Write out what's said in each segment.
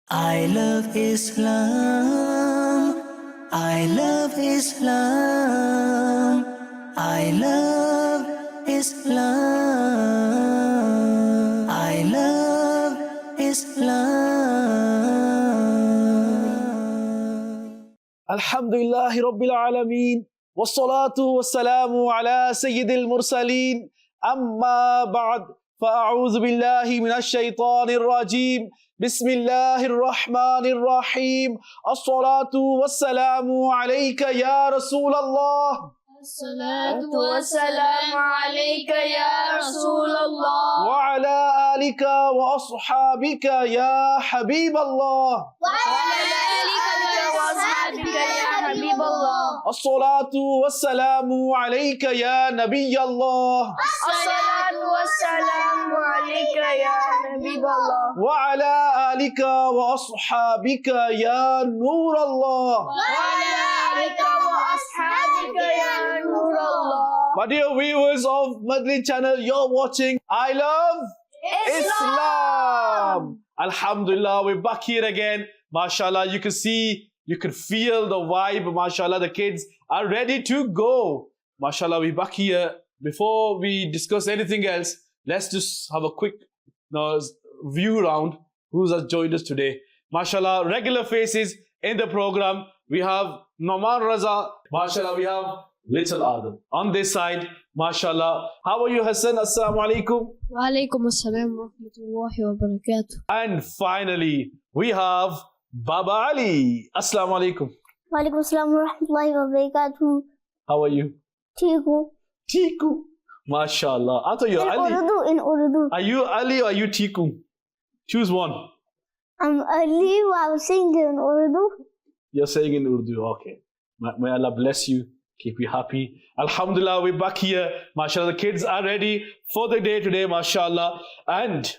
I love Islam. I love Islam. I love Islam. I love Islam. Alhamdulillahi Rabbil Alameen. Wassalatu wassalamu ala Sayyidil Mursaleen. Amma ba'd. Fa'a'udhu billahi minash shaitanir rajeem. Bismillahir Rahmanir Rahim. As-salatu wassalamu alayka ya Rasulallah. الصلاة والسلام عليك يا رسول الله وعلى آلك وأصحابك يا حبيب الله. وعلى آلك وأصحابك يا حبيب الله. الصلاة والسلام عليك يا نبي الله. الصلاة والسلام عليك يا نبي الله. وعلى آلك وأصحابك يا نور الله. وعلى آلك وأصحابك يا نور الله. My dear viewers of Madani Channel, you're watching I Love Islam. Alhamdulillah, we're back here again. MashaAllah, you can see, you can feel the vibe. MashaAllah, the kids are ready to go. MashaAllah, we're back here. Before we discuss anything else, let's just have a quick view round who's has joined us today. MashaAllah, regular faces in the program. We have Noman Raza. MashaAllah, we have Little Adam. On this side, MashaAllah. How are you, Hassan? Assalamu alaikum. Wa alaikum assalam wa rahmatullahi wa barakatuh. And finally, we have Baba Ali. Assalamu alaikum. Wa alaikum assalam wa rahmatullahi wa barakatuh. How are you? Tiku. Tiku. MashaAllah. I thought you're Ali. In Urdu. Are you Ali or are you Tiku? Choose one. I'm Ali. I was saying in Urdu. You're saying in Urdu. Okay. May Allah bless you. Keep you happy. Alhamdulillah, we're back here. MashaAllah, the kids are ready for the day today. MashaAllah. And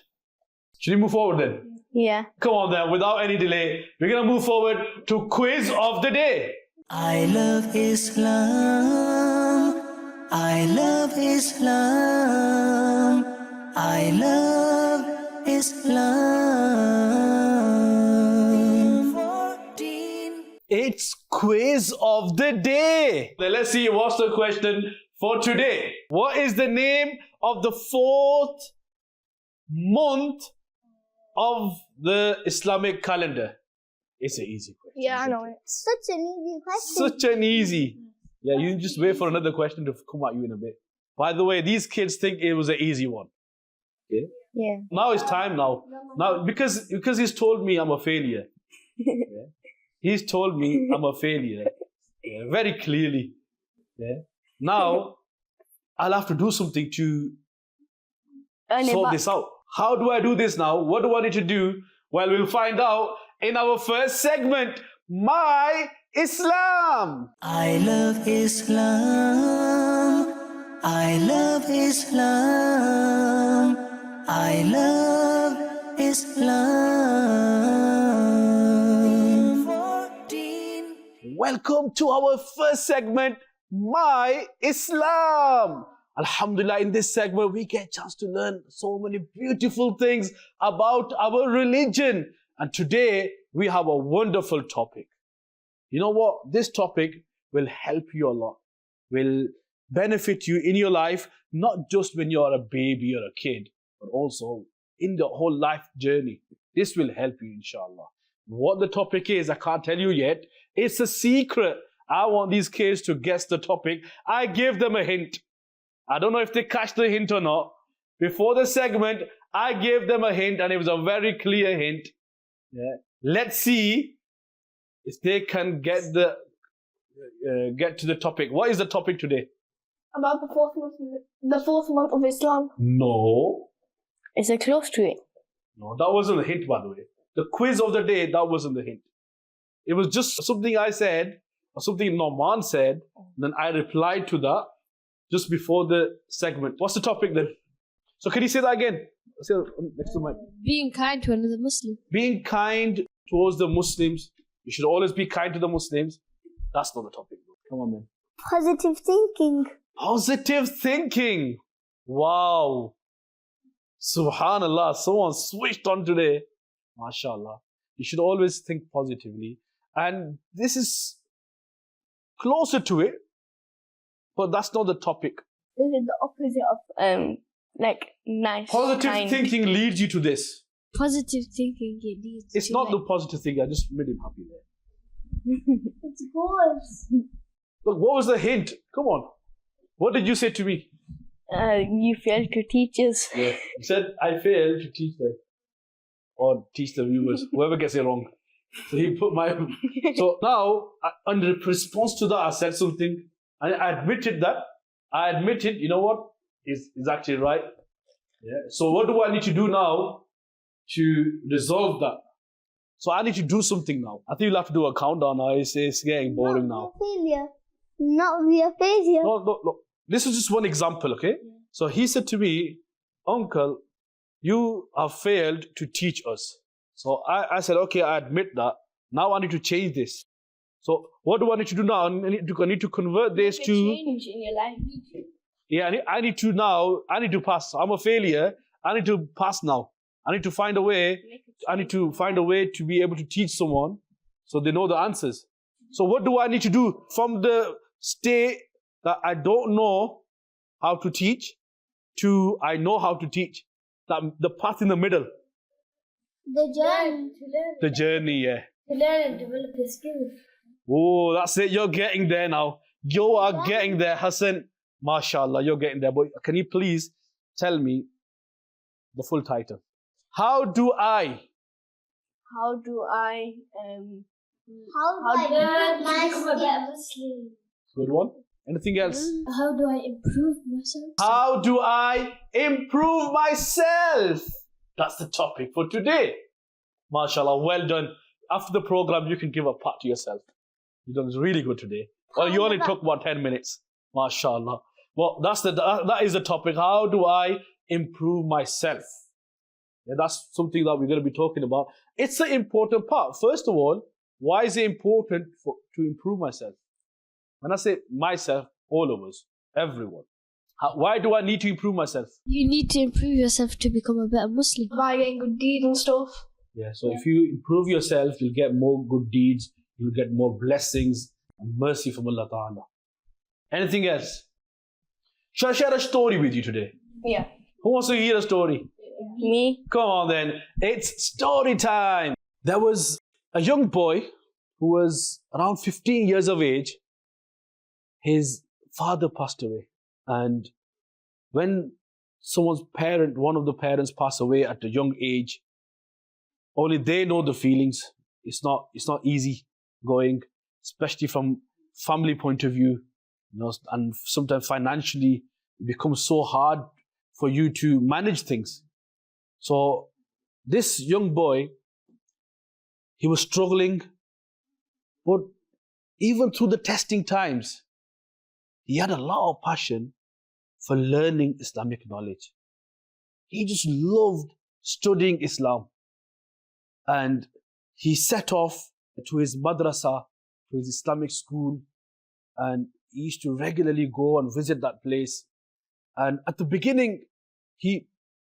should we move forward then? Yeah. Come on then, without any delay. We're going to move forward to quiz of the day. I love Islam. I love Islam. I love Islam. 14. It's quiz of the day. Let's see what's the question for today. What is the name of the fourth month of the Islamic calendar? It's an easy question. Yeah, I know it. Such an easy question. Such an easy. Yeah, you just wait for another question to come at you in a bit. By the way, these kids think it was an easy one. Okay? Yeah. Now it's time now. Now, because he's told me I'm a failure. Yeah? He's told me I'm a failure. Yeah, very clearly. Yeah? Now, I'll have to do something to sort this out. How do I do this now? What do I need to do? Well, we'll find out in our first segment, My Islam. I love Islam. I love Islam. I love Islam. 14. Welcome to our first segment, My Islam. Alhamdulillah, in this segment, we get a chance to learn so many beautiful things about our religion. And today, we have a wonderful topic. You know what? This topic will help you a lot, will benefit you in your life, not just when you're a baby or a kid, but also in the whole life journey. This will help you, inshallah. What the topic is, I can't tell you yet. It's a secret. I want these kids to guess the topic. I gave them a hint. I don't know if they catch the hint or not. Before the segment, I gave them a hint and it was a very clear hint. Yeah. Let's see if they can get to the topic. What is the topic today? About the fourth month of Islam. No. Is it close to it? No, that wasn't the hint, by the way. The quiz of the day, that wasn't the hint. It was just something I said, or something Norman said, then I replied to that just before the segment. What's the topic then? So can you say that again? Say next to the mic. Being kind to another Muslim. Being kind towards the Muslims. You should always be kind to the Muslims. That's not the topic. Come on then. Positive thinking. Positive thinking. Wow. Subhanallah. Someone switched on today. MashaAllah. You should always think positively. And this is closer to it, but that's not the topic. This is the opposite of like nice. Positive kind. thinking leads you to this. Positive thinking it leads It's to not like, the positive thing. I just made him happy there. It's good. Look, what was the hint? Come on. What did you say to me? you failed to teach us. Yeah. You said I failed to teach them. Or teach the viewers. Whoever gets it wrong. So he put my... So now, in response to that, I said something. I admitted that. I admitted, you know what? It's actually right. Yeah. So what do I need to do now to resolve that? So I need to do something now. I think you'll have to do a countdown now. It's getting boring now. Failure. Not be a failure. No. This is just one example, okay? So he said to me, Uncle, you have failed to teach us. So I said, okay, I admit that. Now I need to change this. So what do I need to do now? I need to convert this to... change in your life. Yeah, I need to pass. I'm a failure. I need to pass now. I need to find a way. I need to find a way to be able to teach someone so they know the answers. So what do I need to do from the state that I don't know how to teach to I know how to teach? The path in the middle. The journey. The journey, yeah. To learn and develop your skills. Oh, that's it. You're getting there now. You are getting there, Hassan. MashaAllah, you're getting there. But can you please tell me the full title? How do I How do I Learn my to become a better skills? Muslim. Good one. Anything else? How do I improve myself? How do I improve myself? That's the topic for today. MashaAllah, well done. After the program, you can give a pat to yourself. You've done really good today. Well, you only took about 10 minutes. MashaAllah. Well, that is the topic. How do I improve myself? Yeah, that's something that we're going to be talking about. It's an important part. First of all, why is it important to improve myself? When I say myself, all of us, everyone. Why do I need to improve myself? You need to improve yourself to become a better Muslim. By getting good deeds and stuff. Yeah, so if you improve yourself, you'll get more good deeds, you'll get more blessings and mercy from Allah Ta'ala. Anything else? Shall I share a story with you today? Yeah. Who wants to hear a story? Me? Come on then, it's story time. There was a young boy who was around 15 years of age. His father passed away. And when one of the parents pass away at a young age, only they know the feelings. It's not easy going, especially from family point of view, and sometimes financially it becomes so hard for you to manage things. So this young boy, he was struggling, but even through the testing times, he had a lot of passion for learning Islamic knowledge. He just loved studying Islam. And he set off to his madrasa, to his Islamic school, and he used to regularly go and visit that place. And at the beginning, he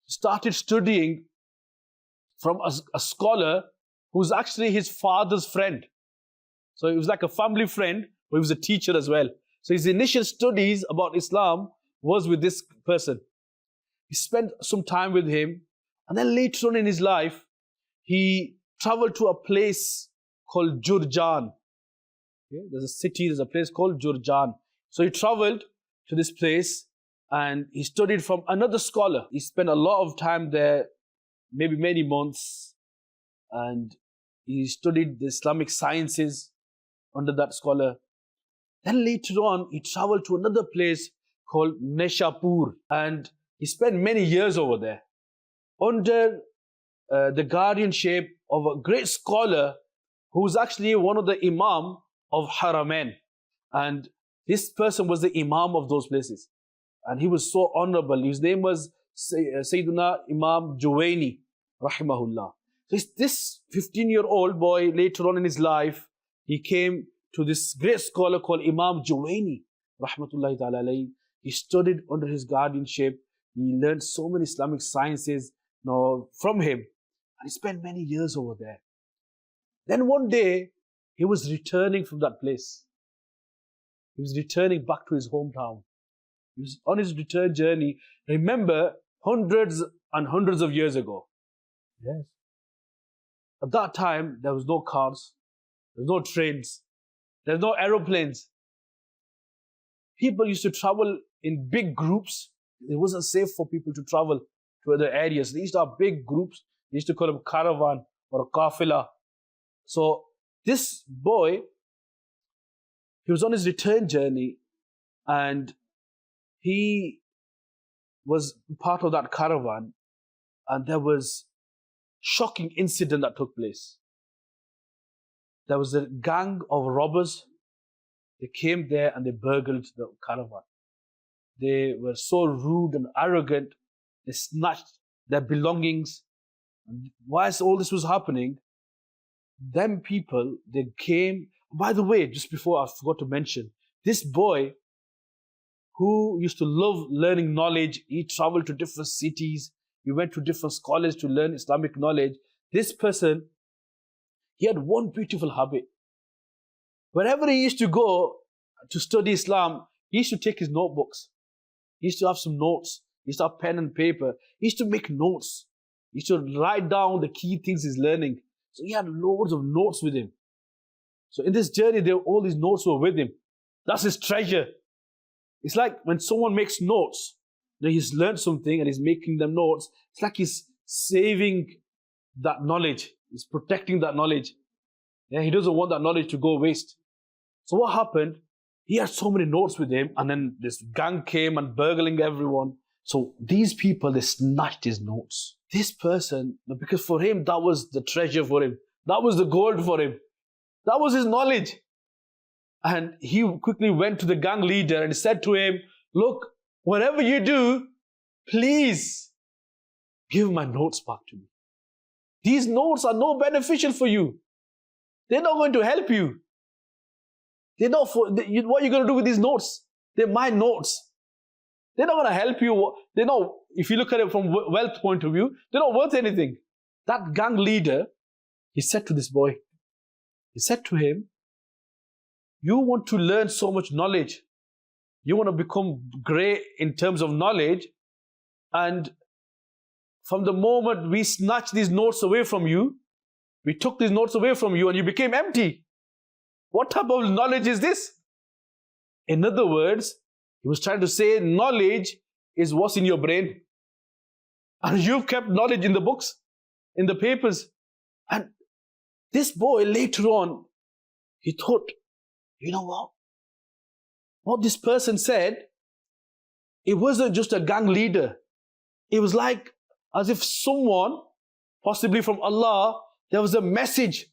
started studying from a scholar who's actually his father's friend. So he was like a family friend, but he was a teacher as well. So his initial studies about Islam was with this person. He spent some time with him, and then later on in his life, he traveled to a place called Jurjan. Okay? There's a place called Jurjan. So he traveled to this place and he studied from another scholar. He spent a lot of time there, maybe many months, and he studied the Islamic sciences under that scholar. Then later on, he traveled to another place called Nishapur, and he spent many years over there under the guardianship of a great scholar who was actually one of the Imam of Haramain. And this person was the Imam of those places. And he was so honorable. His name was Sayyiduna Imam Juwaini, rahimahullah. So this 15-year-old boy, later on in his life, he came to this great scholar called Imam Juwaini, rahmatullahi ta'ala alayhi. He studied under his guardianship. He learned so many Islamic sciences from him. And he spent many years over there. Then one day, he was returning from that place. He was returning back to his hometown. He was on his return journey. Remember, hundreds and hundreds of years ago. Yes. At that time, there was no cars, there was no trains, there was no aeroplanes. People used to travel in big groups. It wasn't safe for people to travel to other areas. They used to have big groups. They used to call them caravan or a kafila. So this boy, he was on his return journey and he was part of that caravan, and there was shocking incident that took place. There was a gang of robbers. They came there and they burgled the caravan. They were so rude and arrogant. They snatched their belongings. And whilst all this was happening, them people, they came. By the way, just before, I forgot to mention, this boy who used to love learning knowledge, he traveled to different cities. He went to different scholars to learn Islamic knowledge. This person, he had one beautiful habit. Wherever he used to go to study Islam, he used to take his notebooks. He used to have some notes. He used to have pen and paper. He used to make notes. He used to write down the key things he's learning. So he had loads of notes with him. So in this journey, all these notes were with him. That's his treasure. It's like when someone makes notes, he's learned something and he's making them notes. It's like he's saving that knowledge. He's protecting that knowledge. Yeah, he doesn't want that knowledge to go waste. So what happened? He had so many notes with him, and then this gang came and burgling everyone. So these people, they snatched his notes. This person, because for him, that was the treasure for him. That was the gold for him. That was his knowledge. And he quickly went to the gang leader and said to him, look, whatever you do, please give my notes back to me. These notes are no beneficial for you. They're not going to help you. They're not what are you going to do with these notes? They're my notes. They're not going to help you. They're not, if you look at it from wealth point of view, they're not worth anything. That gang leader, he said to this boy, he said to him, you want to learn so much knowledge. You want to become great in terms of knowledge. And from the moment we snatched these notes away from you, we took these notes away from you and you became empty. What type of knowledge is this? In other words, he was trying to say knowledge is what's in your brain. And you've kept knowledge in the books, in the papers. And this boy later on, he thought, you know what? What this person said, it wasn't just a gang leader. It was like as if someone, possibly from Allah, there was a message.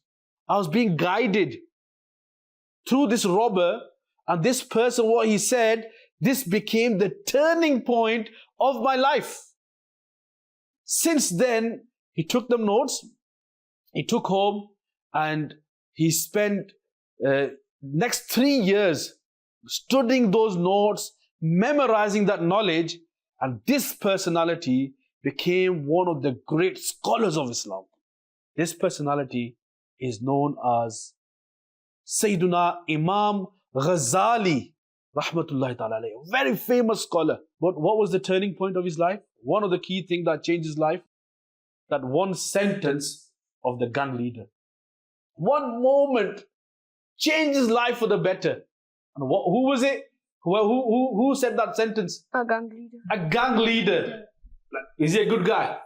I was being guided through this robber, and this person, what he said, this became the turning point of my life. Since then, he took them notes, he took home, and he spent next 3 years studying those notes, memorizing that knowledge, and this personality became one of the great scholars of Islam. This personality is known as Sayyiduna Imam Ghazali, rahmatullahi ta'ala alayhi, a very famous scholar. But what was the turning point of his life? One of the key things that changed his life, that one sentence of the gang leader. One moment changed his life for the better. And who was it? Who said that sentence? A gang leader. A gang leader. Is he a good guy?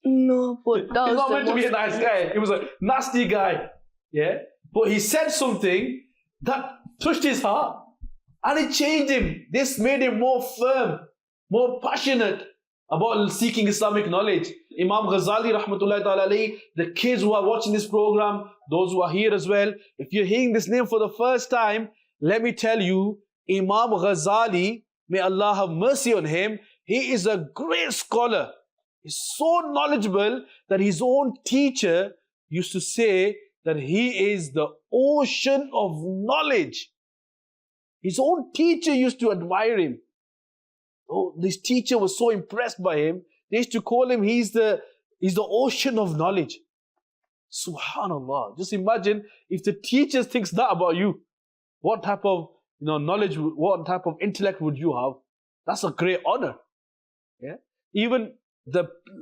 No, but that He's was not the meant to be a nice guy. He was a nasty guy. Yeah? But he said something that touched his heart and it changed him. This made him more firm, more passionate about seeking Islamic knowledge. Imam Ghazali, rahmatullahi ta'ala alayhi, the kids who are watching this program, those who are here as well, if you're hearing this name for the first time, let me tell you, Imam Ghazali, may Allah have mercy on him, he is a great scholar. He's so knowledgeable that his own teacher used to say that he is the ocean of knowledge. His own teacher used to admire him. Oh, this teacher was so impressed by him, they used to call him, he's the ocean of knowledge. Subhanallah. Just imagine if the teacher thinks that about you. What type of knowledge, what type of intellect would you have? That's a great honor. Yeah. Even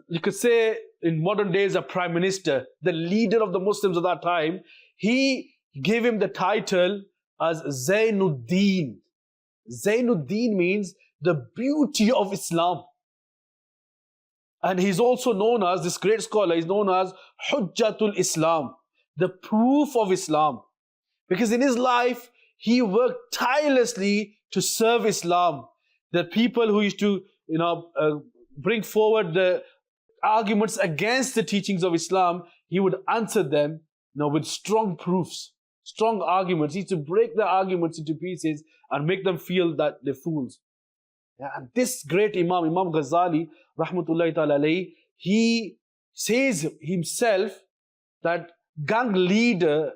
you could say in modern days, a prime minister, the leader of the Muslims at that time, he gave him the title as Zainuddin. Zainuddin means the beauty of Islam. And he's also known as, this great scholar, he's known as Hujjatul Islam, the proof of Islam. Because in his life, he worked tirelessly to serve Islam. The people who used to, bring forward the arguments against the teachings of Islam, he would answer them, with strong proofs, strong arguments. He used to break the arguments into pieces and make them feel that they're fools. Yeah, and this great Imam Ghazali, rahmatullahi ta'ala alayhi, he says himself that gang leader,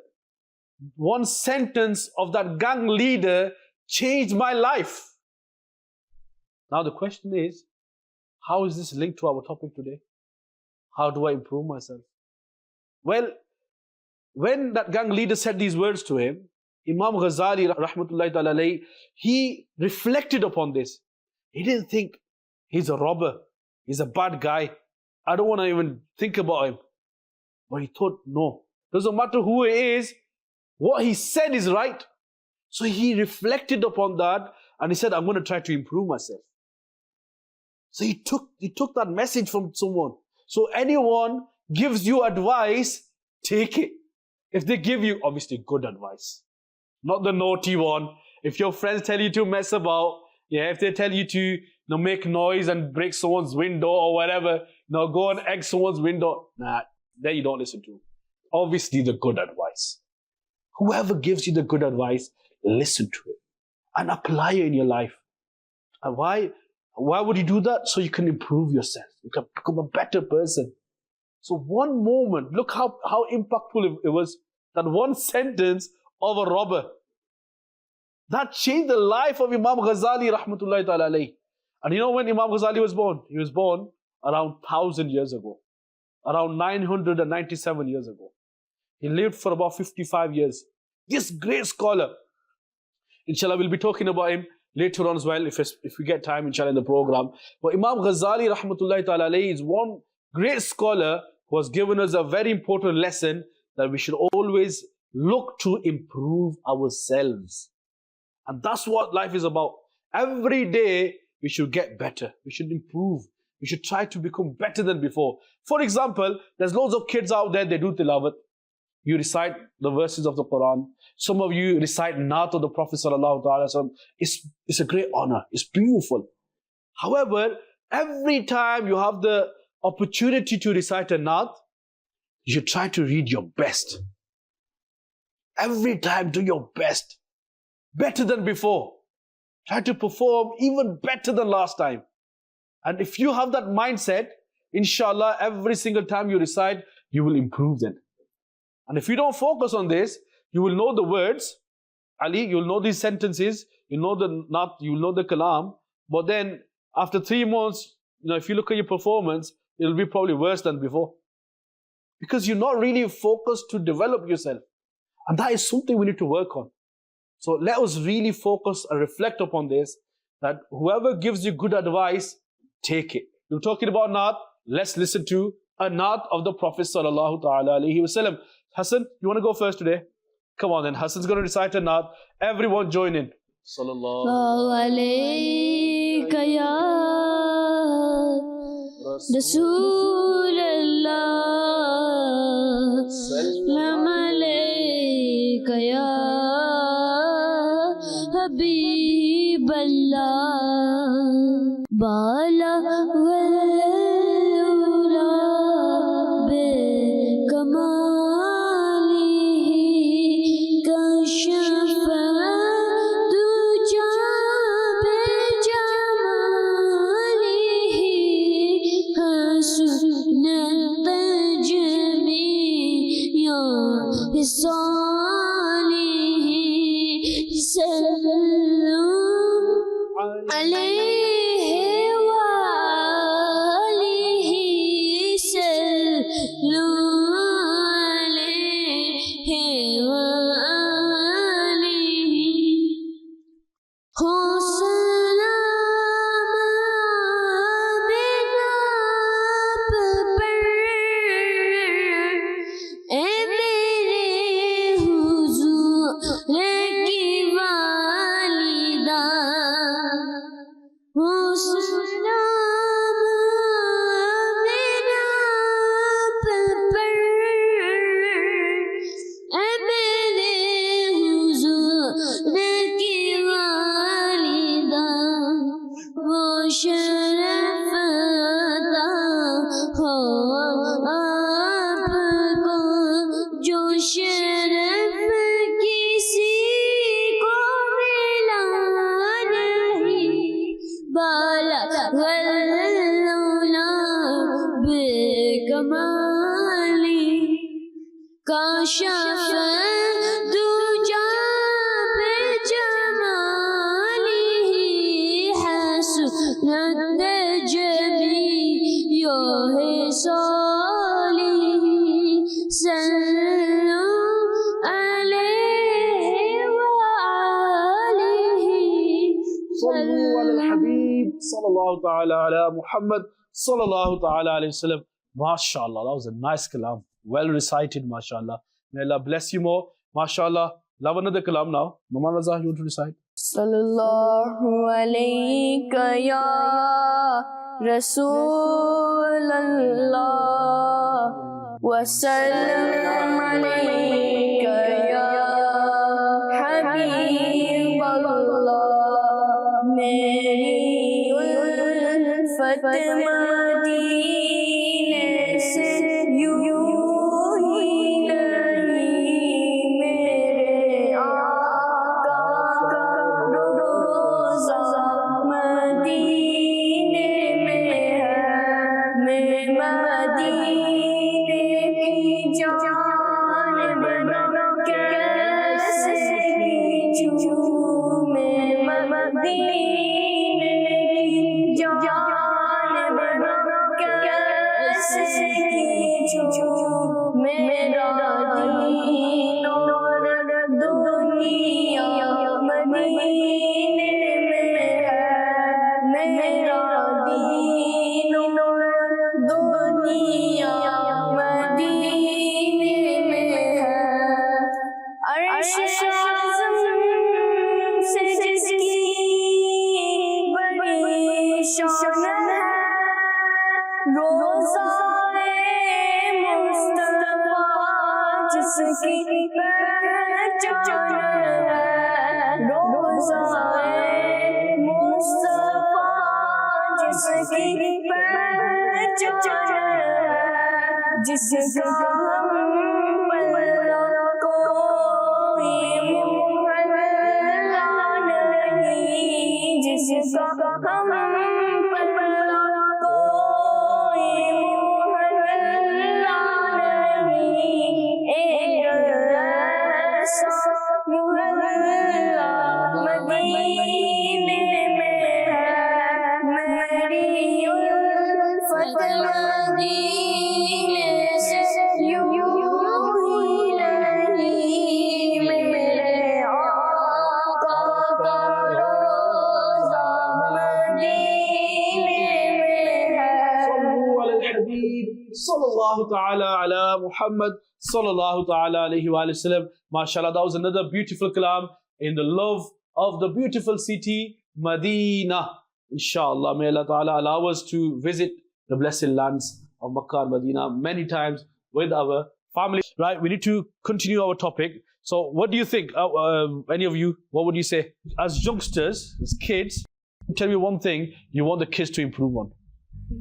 one sentence of that gang leader changed my life. Now the question is, how is this linked to our topic today? How do I improve myself? Well, when that gang leader said these words to him, Imam Ghazali, rahmatullahi ta'ala alayhi, he reflected upon this. He didn't think, he's a robber, he's a bad guy, I don't want to even think about him. But he thought, no, doesn't matter who he is, what he said is right. So he reflected upon that and he said, I'm going to try to improve myself. So he took that message from someone. So anyone gives you advice, take it. If they give you, obviously, good advice, not the naughty one. If your friends tell you to mess about, if they tell you to make noise and break someone's window or whatever, go and egg someone's window, then you don't listen to. Obviously, the good advice. Whoever gives you the good advice, listen to it and apply it in your life. And why would you do that? So you can improve yourself. You can become a better person. So one moment, look how impactful it was, that one sentence of a robber. That changed the life of Imam Ghazali, rahmatullahi ta'ala alayhi. And when Imam Ghazali was born? He was born around 1,000 years ago. Around 997 years ago. He lived for about 55 years. This great scholar. Inshallah, we'll be talking about him later on as well, if we get time, inshallah, in the program. But Imam Ghazali, rahmatullahi ta'ala alayhi, is one great scholar who has given us a very important lesson that we should always look to improve ourselves. And that's what life is about. Every day, we should get better. We should improve. We should try to become better than before. For example, there's loads of kids out there, they do tilawat. You recite the verses of the Quran. Some of you recite Naat of the Prophet sallallahu alaihi wasallam. It's a great honor. It's beautiful. However, every time you have the opportunity to recite a Naat, you should try to read your best. Every time, do your best. Better than before. Try to perform even better than last time. And if you have that mindset, inshallah, every single time you recite, you will improve then. And if you don't focus on this, you will know the words, Ali, you'll know these sentences, you'll know the kalam, but then after 3 months, if you look at your performance, it'll be probably worse than before. Because you're not really focused to develop yourself. And that is something we need to work on. So let us really focus and reflect upon this, that whoever gives you good advice, take it. We're talking about Naat, let's listen to a Naat of the Prophet sallallahu ta'ala alayhi wasallam. Hassan, you want to go first today? Come on then, Hassan's going to recite a Naat. Everyone join in. Sallallahu alayka ya Rasulallah, Salam alayka ya Habiballah, Bala walula be kamalihi kashafa duja be jamalihi hasnat jamiya hisanihi alayhi wa alihi sallu Sallallahu ta'ala ala Muhammad Sallallahu ta'ala alayhi wasallam. MashaAllah, that was a nice kalam. Well recited, MashaAllah. May Allah bless you more. MashaAllah. Love another kalam now. Mama Raza, you want to recite? Sallallahu alayka ya Rasulallah wa sallam alayka ya Habiballah. Meri ulfat Madine se yu hi nahi mere Aqa ka roza Madine mein hai. Main Madine ki jaan bana kaise kheenchuu. Main Madine ki jaan bana kaise kheenchuu. Mera deen aur duniya Madine mein hai. Mera deen aur duniya Madine mein hai. Arsh azam se jiski badi shan hai. Roza-e Mustafa jiski pehchan hai. Roza-e Mustafa jiski pehchan hai. Jiska hum palla koi muhalla nahi. Jiska hum palla koi muhalla nahi. Ek aisa muhalla Madine mein hai. Meri ulfat Madine se yu hi nahi. Mere Aqa ka roza Madine mein hai. Sallu ala al-Habib. Sallallahu ta'ala ala Muhammad Sallallahu ta'ala alayhi wa sallam. MashaAllah, that was another beautiful kalam in the love of the beautiful city Medina. Inshallah, may Allah ta'ala allow us to visit the blessed lands of Makkah and Medina many times with our family. Right, we need to continue our topic. So what do you think? Any of you, what would you say? As youngsters, as kids, tell me one thing you want the kids to improve on.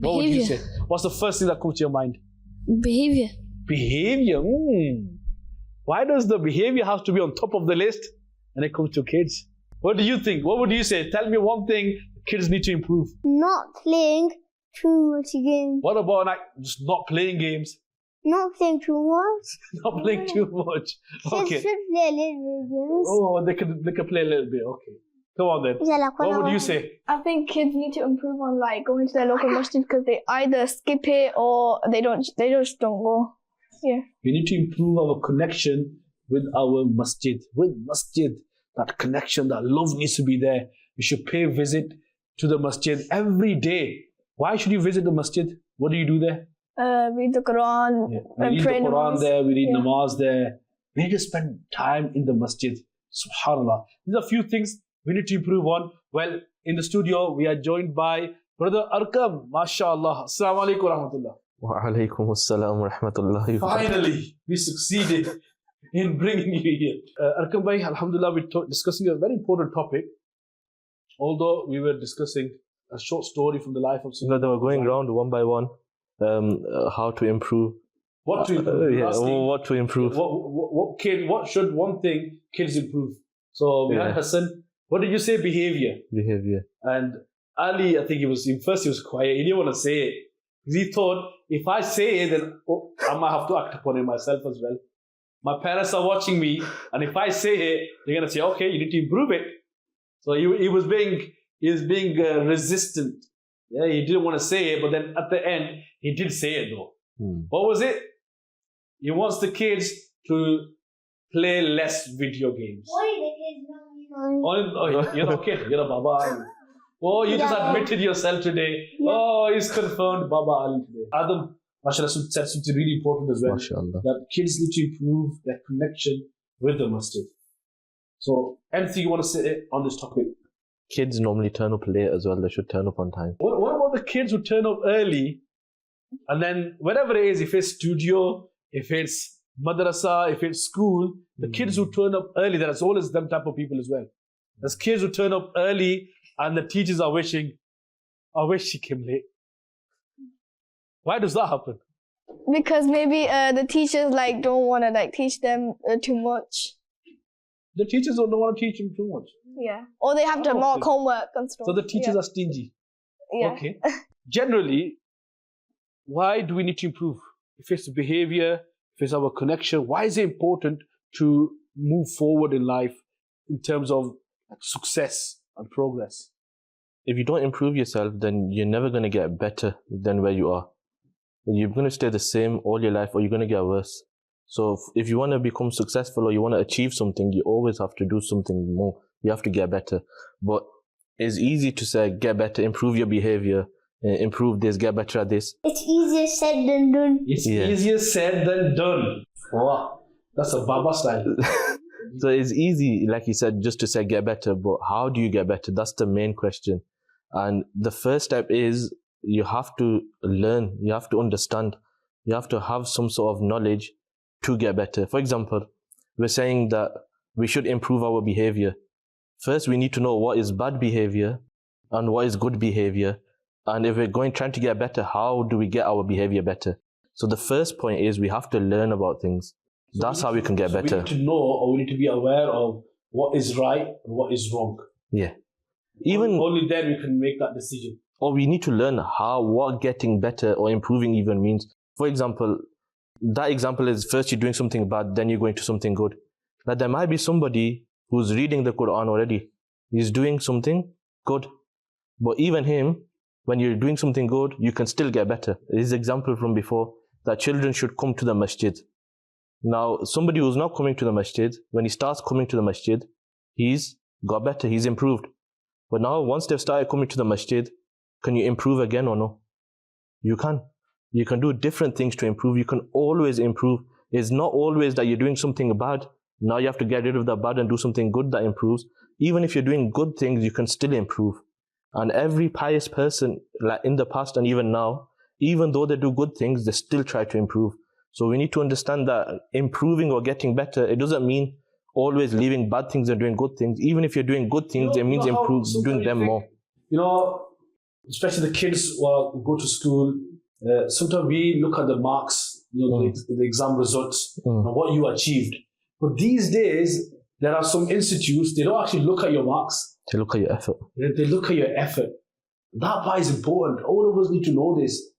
What would you say? What's the first thing that comes to your mind? Behavior. Behavior. Why does the behavior have to be on top of the list when it comes to kids? What do you think? What would you say? Tell me one thing kids need to improve. Not playing too much games. What about just not playing games? Not playing too much. Not playing too much. Okay. Should play a little bit games. Oh, they can play a little bit. Okay. Come on then. What would you say? I think kids need to improve on like going to their local masjid because they either skip it or they just don't go. Yeah. We need to improve our connection with our masjid. With masjid, that connection, that love needs to be there. You should pay a visit to the masjid every day. Why should you visit the masjid? What do you do there? Read the Quran. We read pray the Quran namaz. there, we read namaz there. We need to spend time in the masjid. Subhanallah. These are a few things we need to improve on. Well, in the studio, we are joined by Brother Arkam. MashaAllah. Assalamu alaikum wa rahmatullah. Wa alaikum assalam wa rahmatullahi wa barakatuh. Finally, we succeeded in bringing you here. Arkam bhai, alhamdulillah, we're discussing a very important topic. Although we were discussing a short story from the life of They were going round one by one, how to improve. What to improve? What to improve. What should one thing kids improve? So we had Hassan. What did you say? Behavior. Behavior. And Ali, I think he was quiet. He didn't want to say it. He thought, if I say it, then I might have to act upon it myself as well. My parents are watching me, and if I say it, they're going to say, okay, you need to improve it. So he was being resistant. Yeah, he didn't want to say it, but then at the end, he did say it though. What was it? He wants the kids to play less video games. Why the kids not You're not a kid, you're a baba. Oh, you just Yeah. admitted yourself today. Yeah. Oh, he's confirmed Baba Ali today. Adam, mashallah, said something really important as well. MashaAllah. That kids need to improve their connection with the masjid. So, anything you want to say on this topic? Kids normally turn up late as well. They should turn up on time. What about the kids who turn up early and then whatever it is, if it's studio, if it's madrasa, if it's school, the kids who turn up early, there's always them type of people as well. There's kids who turn up early and the teachers are wishing, I wish she came late. Why does that happen? Because maybe the teachers like don't want to like teach them too much. The teachers don't want to teach them too much. Yeah. Or they have to Oh, mark okay. homework and stuff. So the teachers are stingy. Yeah. Okay. Generally, why do we need to improve? If it's behavior, if it's our connection, why is it important to move forward in life in terms of success and progress? If you don't improve yourself, then you're never going to get better than where you are. You're going to stay the same all your life, or you're going to get worse. So if you want to become successful or you want to achieve something, you always have to do something more. You have to get better. But it's easy to say, get better, improve your behavior, improve this, get better at this. It's easier said than done. It's Yeah. easier said than done. Wow. That's a Baba style. So it's easy, like you said, just to say get better, but how do you get better? That's the main question. And the first step is you have to learn, you have to understand, you have to have some sort of knowledge to get better. For example, we're saying that we should improve our behavior. First, we need to know what is bad behavior and what is good behavior. And if we're trying to get better, how do we get our behavior better? So the first point is we have to learn about things. That's how we can get We better. need to know, or we need to be aware of what is right and what is wrong. Yeah. Even, Only then we can make that decision. or we need to learn what getting better or improving even means. For example, that example is first you're doing something bad, then you're going to something good. Now there might be somebody who's reading the Quran already. He's doing something good. But even him, when you're doing something good, you can still get better. His example from before, that children should come to the masjid. Now, somebody who's not coming to the masjid, when he starts coming to the masjid, he's got better, he's improved. But now, once they've started coming to the masjid, can you improve again or no? You can. You can do different things to improve. You can always improve. It's not always that you're doing something bad. Now you have to get rid of the bad and do something good that improves. Even if you're doing good things, you can still improve. And every pious person, like in the past and even now, even though they do good things, they still try to improve. So we need to understand that improving or getting better, it doesn't mean always leaving bad things and doing good things. Even if you're doing good things, it means doing them more. You know, especially the kids who go to school, sometimes we look at the marks, the exam results, and what you achieved. But these days, there are some institutes, they don't actually look at your marks. To look at your effort. They look at your effort. That part is important. All of us need to know this.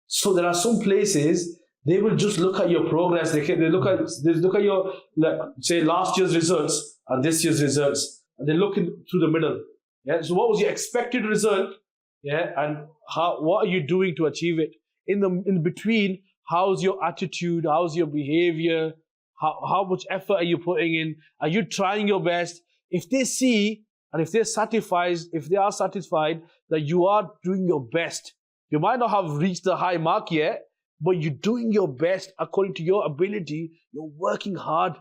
So there are some places, they will just look at your progress. They look at your, say, last year's results and this year's results. And they look through the middle. Yeah. So what was your expected result? Yeah. And what are you doing to achieve it? In between, how's your attitude? How's your behavior? How much effort are you putting in? Are you trying your best? If they see and if they are satisfied that you are doing your best, you might not have reached the high mark yet, but you're doing your best according to your ability. You're working hard.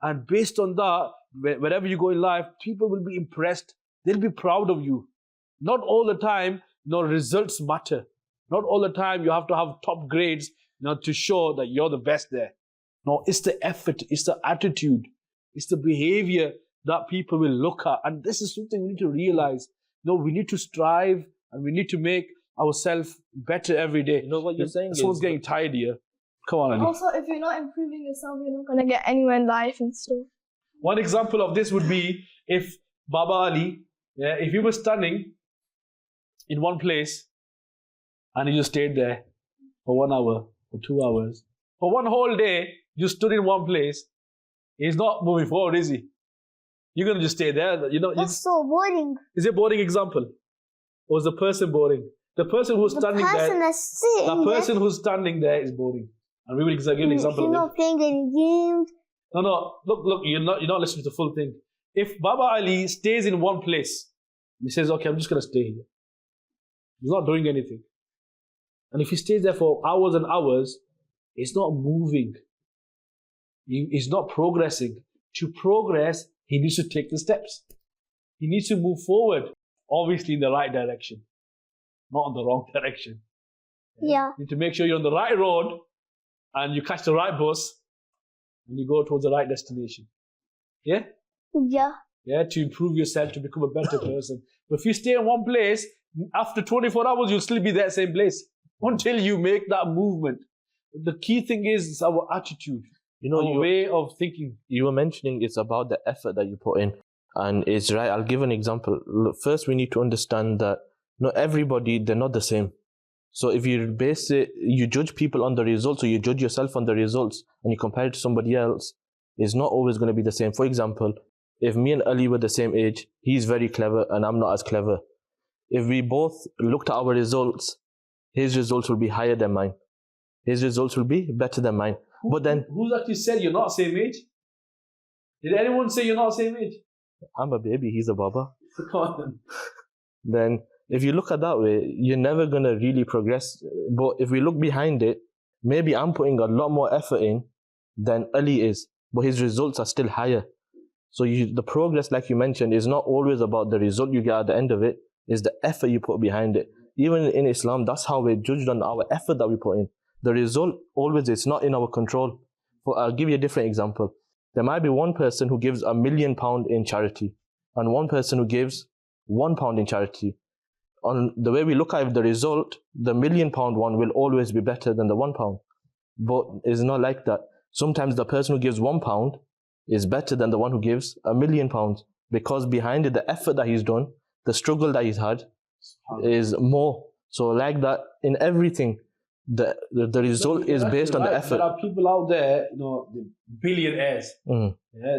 And based on that, wherever you go in life, people will be impressed. They'll be proud of you. Not all the time, results matter. Not all the time you have to have top grades, to show that you're the best there. No, it's the effort, it's the attitude, it's the behavior that people will look at. And this is something we need to realize. We need to strive and we need to make ourselves better every day. You know what you're saying? Someone's getting tired here. Come on, Ali. Also, if you're not improving yourself, you're not going to get anywhere in life and stuff. One example of this would be if Baba Ali, if he was standing in one place and he just stayed there for 1 hour, for 2 hours, for one whole day, you stood in one place, he's not moving forward, is he? You're going to just stay there. That's so boring. Is it a boring example? Or is the person boring? The person who's standing there, the person who's standing there is boring. And we will give an example You're of not playing any games. No. Look, you're not listening to the full thing. If Baba Ali stays in one place He says, okay, I'm just going to stay here. He's not doing anything. And if he stays there for hours and hours, he's not moving. He's not progressing. To progress, he needs to take the steps. He needs to move forward, obviously in the right direction, not in the wrong direction. Yeah. You need to make sure you're on the right road and you catch the right bus and you go towards the right destination. Yeah? Yeah. Yeah, to improve yourself, to become a better person. But if you stay in one place, after 24 hours, you'll still be that same place until you make that movement. The key thing is our attitude, our way of thinking. You were mentioning it's about the effort that you put in. And it's right. I'll give an example. Look, first, we need to understand that not everybody, they're not the same. So if you base it, you judge people on the results, or you judge yourself on the results, and you compare it to somebody else, it's not always going to be the same. For example, if me and Ali were the same age, he's very clever and I'm not as clever. If we both looked at our results, his results will be higher than mine. His results will be better than mine. But then, who's actually said you're not same age? Did anyone say you're not same age? I'm a baby, he's a baba. Come on. Then if you look at that way, you're never going to really progress. But if we look behind it, maybe I'm putting a lot more effort in than Ali is, but his results are still higher. So the progress, like you mentioned, is not always about the result you get at the end of it, it's the effort you put behind it. Even in Islam, that's how we're judged, on our effort that we put in. The result, always, it's not in our control. I'll give you a different example. There might be one person who gives £1 million in charity, and one person who gives £1 in charity. On the way we look at the result, the £1 million one will always be better than the £1. But it's not like that. Sometimes the person who gives £1 is better than the one who gives £1 million, because behind it, the effort that he's done, the struggle that he's had is more. So like that, in everything, the result is based on the effort. There are people out there, the billionaires. Yeah,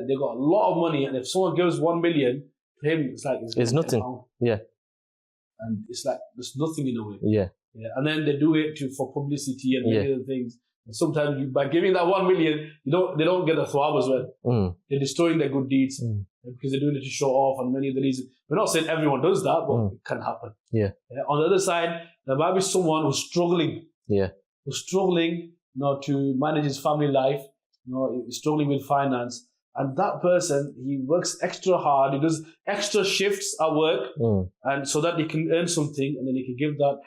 they got a lot of money, and if someone gives 1 million to him, it's like it's nothing. Yeah, and it's like there's nothing in a way. Yeah. And then they do it for publicity and many other things. And sometimes by giving that 1 million, they don't get a thwab as well. They're destroying their good deeds because they're doing it to show off and many other reasons. We're not saying everyone does that, but it can happen. Yeah. On the other side, there might be someone who's struggling. Yeah. Who's struggling, to manage his family life, struggling with finance. And that person, he works extra hard, he does extra shifts at work, and so that he can earn something, and then he can give that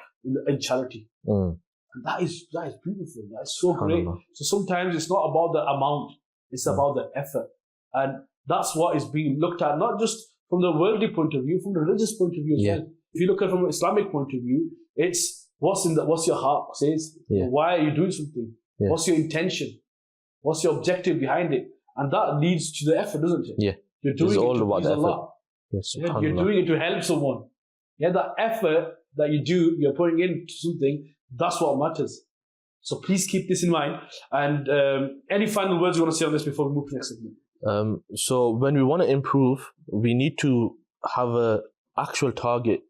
in charity. And that is beautiful. That's so great. So sometimes it's not about the amount, it's about the effort. And that's what is being looked at, not just from the worldly point of view, from the religious point of view as well. If you look at it from an Islamic point of view, it's what's your heart says. Why are you doing something? What's your intention? What's your objective behind it? And that leads to the effort, doesn't it? Yeah. You're doing it to please Allah. Yes, you're doing it to help someone. That effort that you do, you're putting into something, that's what matters. So please keep this in mind. And any final words you want to say on this before we move to the next segment? So when we want to improve, we need to have a actual target.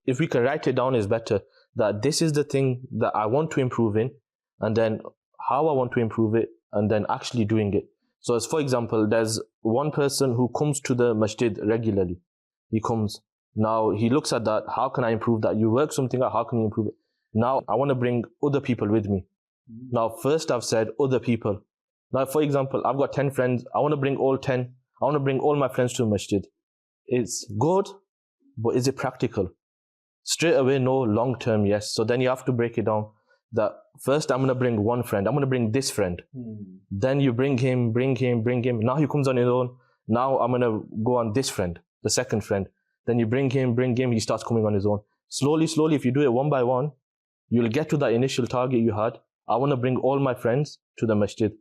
If we can write it down, is better. That this is the thing that I want to improve in, and then how I want to improve it, and then actually doing it. So as for example, there's one person who comes to the masjid regularly. He comes. Now he looks at that. How can I improve that? You work something out. How can you improve it? Now I want to bring other people with me. Now first I've said other people. Now for example, I've got 10 friends. I want to bring all 10. I want to bring all my friends to the masjid. It's good, but is it practical? Straight away, no. Long term, yes. So then you have to break it down. That first I'm going to bring one friend. I'm going to bring this friend. Then you bring him. Now he comes on his own. Now I'm going to go on this friend, the second friend. Then you bring him. He starts coming on his own. Slowly, if you do it one by one, you'll get to that initial target you had. I want to bring all my friends to the masjid.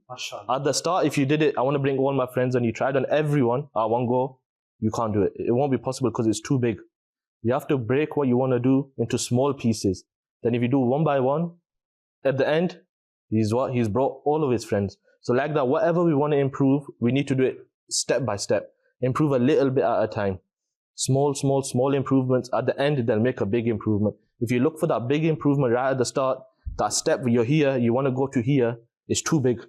At the start, if you did it, I want to bring all my friends, and you tried on everyone at one go, you can't do it. It won't be possible because it's too big. You have to break what you want to do into small pieces. Then if you do one by one, at the end, he's brought all of his friends. So like that, whatever we want to improve, we need to do it step by step. Improve a little bit at a time. Small improvements. At the end, they'll make a big improvement. If you look for that big improvement right at the start, that step where you're here, you want to go to here, is too big.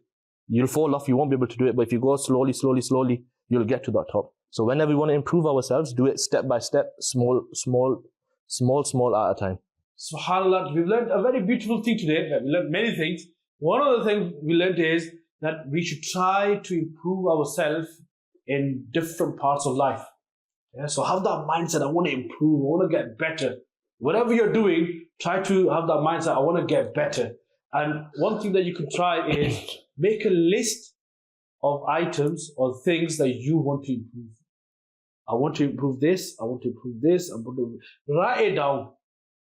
You'll fall off, you won't be able to do it. But if you go slowly, you'll get to that top. So whenever we want to improve ourselves, do it step by step, small at a time. SubhanAllah, we've learned a very beautiful thing today. We learned many things. One of the things we learned is that we should try to improve ourselves in different parts of life. Yeah, so have that mindset, I want to improve, I want to get better. Whatever you're doing, try to have that mindset, I want to get better. And one thing that you can try is make a list of items or things that you want to improve. I want to improve this, I want to improve this, I want to write it down.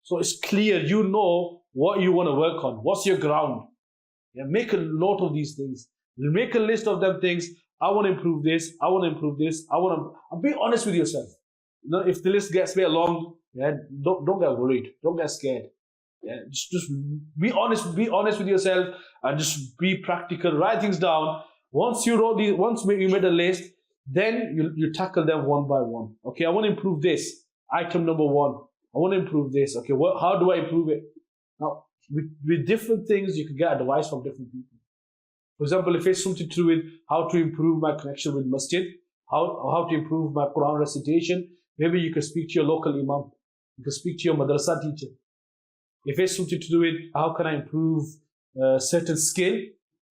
So it's clear, you know what you want to work on. What's your ground? Yeah, make a note of these things. Make a list of them things. I want to improve this. I want to improve this. I want to. And be honest with yourself. You know, if the list gets very long, yeah, don't get worried. Don't get scared. Yeah, just be honest. Be honest with yourself and just be practical. Write things down. Once you wrote these, once you made a list, then you tackle them one by one. Okay, I want to improve this. Item number 1. I want to improve this. Okay, how do I improve it? Now, with different things, you can get advice from different people. For example, if it's something to do with how to improve my connection with masjid, how to improve my Quran recitation, maybe you can speak to your local imam. You can speak to your madrasa teacher. If it's something to do with how can I improve a certain skill,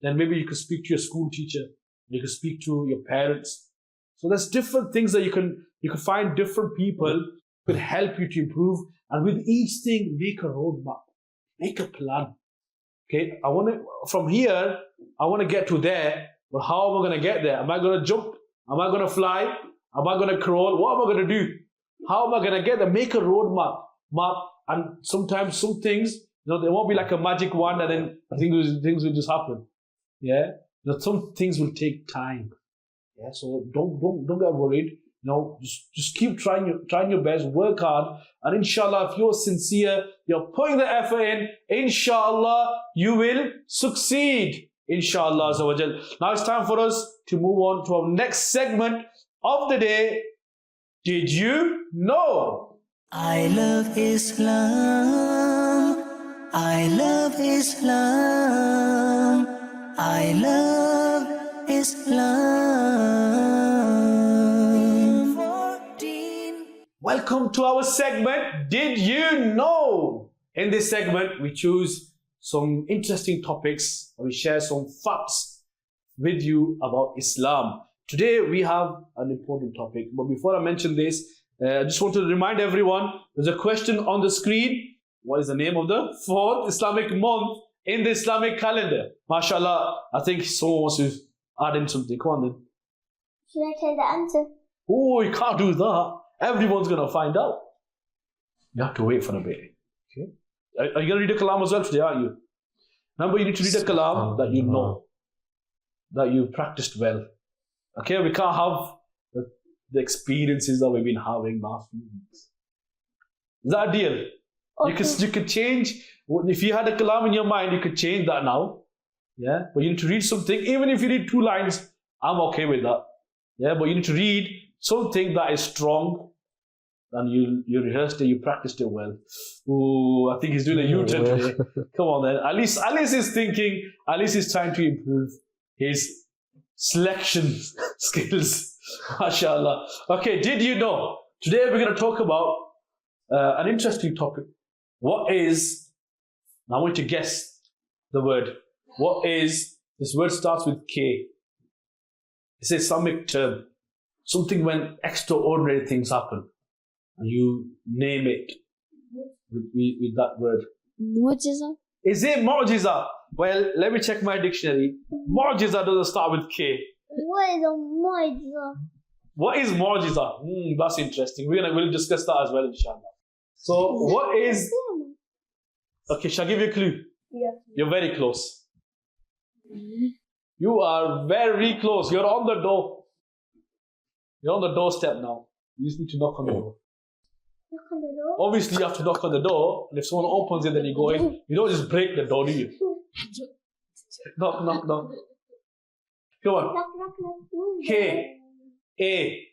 then maybe you can speak to your school teacher. You can speak to your parents. So there's different things that you can find different people who can help you to improve. And with each thing, make a roadmap, make a plan. Okay, from here, I want to get to there, but how am I going to get there? Am I going to jump? Am I going to fly? Am I going to crawl? What am I going to do? How am I going to get there? Make a roadmap. And sometimes some things, there won't be like a magic wand and then things will just happen. Yeah, some things will take time. Yeah, so don't get worried. Just keep trying your best, work hard, and inshallah, if you're sincere, you're putting the effort in, inshallah, you will succeed. Inshallah Azza wa Jal. Now it's time for us to move on to our next segment of the day. Did you know? I love Islam. I love Islam. I love Islam. Welcome to our segment, Did You Know? In this segment, we choose some interesting topics and we share some facts with you about Islam. Today, we have an important topic. But before I mention this, I just want to remind everyone, there's a question on the screen. What is the name of the 4th Islamic month in the Islamic calendar? MashaAllah, I think someone wants to add in something. Come on then. Should I tell the answer? Oh, you can't do that. Everyone's going to find out. You have to wait for a bit. Okay? Are you going to read a kalam as well today, aren't you? Remember, you need to read a kalam that you know, that you've practiced well. Okay, we can't have the experiences that we've been having last few weeks. Is that a deal? Okay. You could change. If you had a kalam in your mind, you could change that now. Yeah, but you need to read something. Even if you read 2 lines, I'm okay with that. Yeah, but you need to read something that is strong. And you rehearsed it, you practiced it well. Ooh, I think he's doing a U-turn today. Come on then. At least he's thinking, at least he's trying to improve his selection skills. MashaAllah. Okay, did you know? Today we're going to talk about an interesting topic. What is, now I want you to guess the word. What is, this word starts with K. It's an Islamic term. Something when extraordinary things happen. And you name it with that word. Mu'jiza. Is it mu'jiza? Well, let me check my dictionary. Mu'jiza doesn't start with K. What is a mu'jiza? What is mu'jiza? That's interesting. We'll discuss that as well, inshallah. So, what is... Okay, shall I give you a clue? Yeah. You're very close. You are very close. You're on the door. You're on the doorstep now. You just need to knock on the door. Knock on the door? Obviously, you have to knock on the door, and if someone opens it, then you go in. You don't just break the door, do you? Knock, knock, knock. Come on. Knock, knock, knock. K-A-R.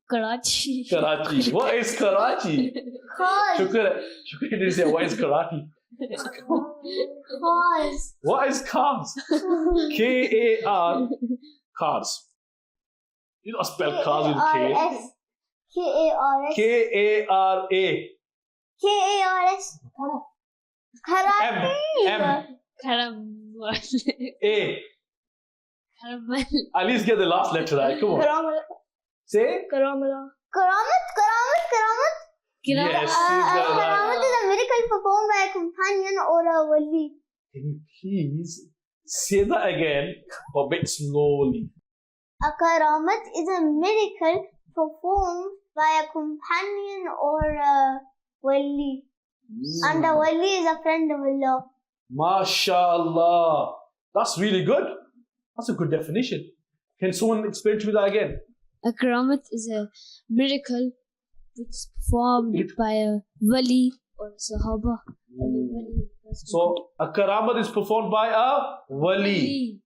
Karachi. Karachi. What is Karachi? Cause. Shukr didn't say what is Karachi. Cause. What is Cars? K-A-R. Cars. You don't spell cars with K. K-A-R-S. K-A-R-S. K-A-R-A. K-A-R-S. Karate. M. Caramel. A. Caramel. At least get the last letter right. Come on. Karamala. Say. Karamala. Karamat. Yes. she's Karamat is a miracle performed by a companion or a wali. Can you please say that again, but a bit slowly? A karamat is a miracle performed by a companion or a wali. And a wali is a friend of Allah. MashaAllah. That's really good. That's a good definition. Can someone explain to me that again? A karamat is a miracle which is performed by a wali or sahaba. And a wali has to So, a karamat is performed by a wali.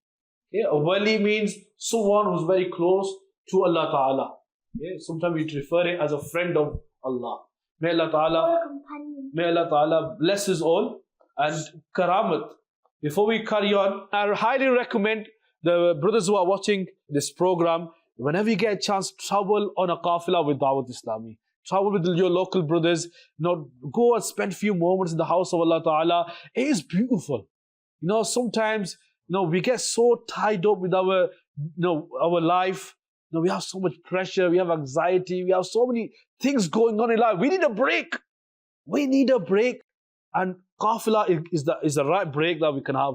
Yeah, a wali means someone who's very close to Allah Ta'ala. Yeah, sometimes we refer it as a friend of Allah. May Allah Or Ta'ala, a companion. may Allah Ta'ala bless us all. And karamat, before we carry on, I highly recommend the brothers who are watching this program, whenever you get a chance, travel on a qafila with Dawat Islami. Travel with your local brothers. Go and spend a few moments in the house of Allah Ta'ala. It is beautiful. Sometimes, we get so tied up with our life. We have so much pressure. We have anxiety. We have so many things going on in life. We need a break. And qafila is the right break that we can have.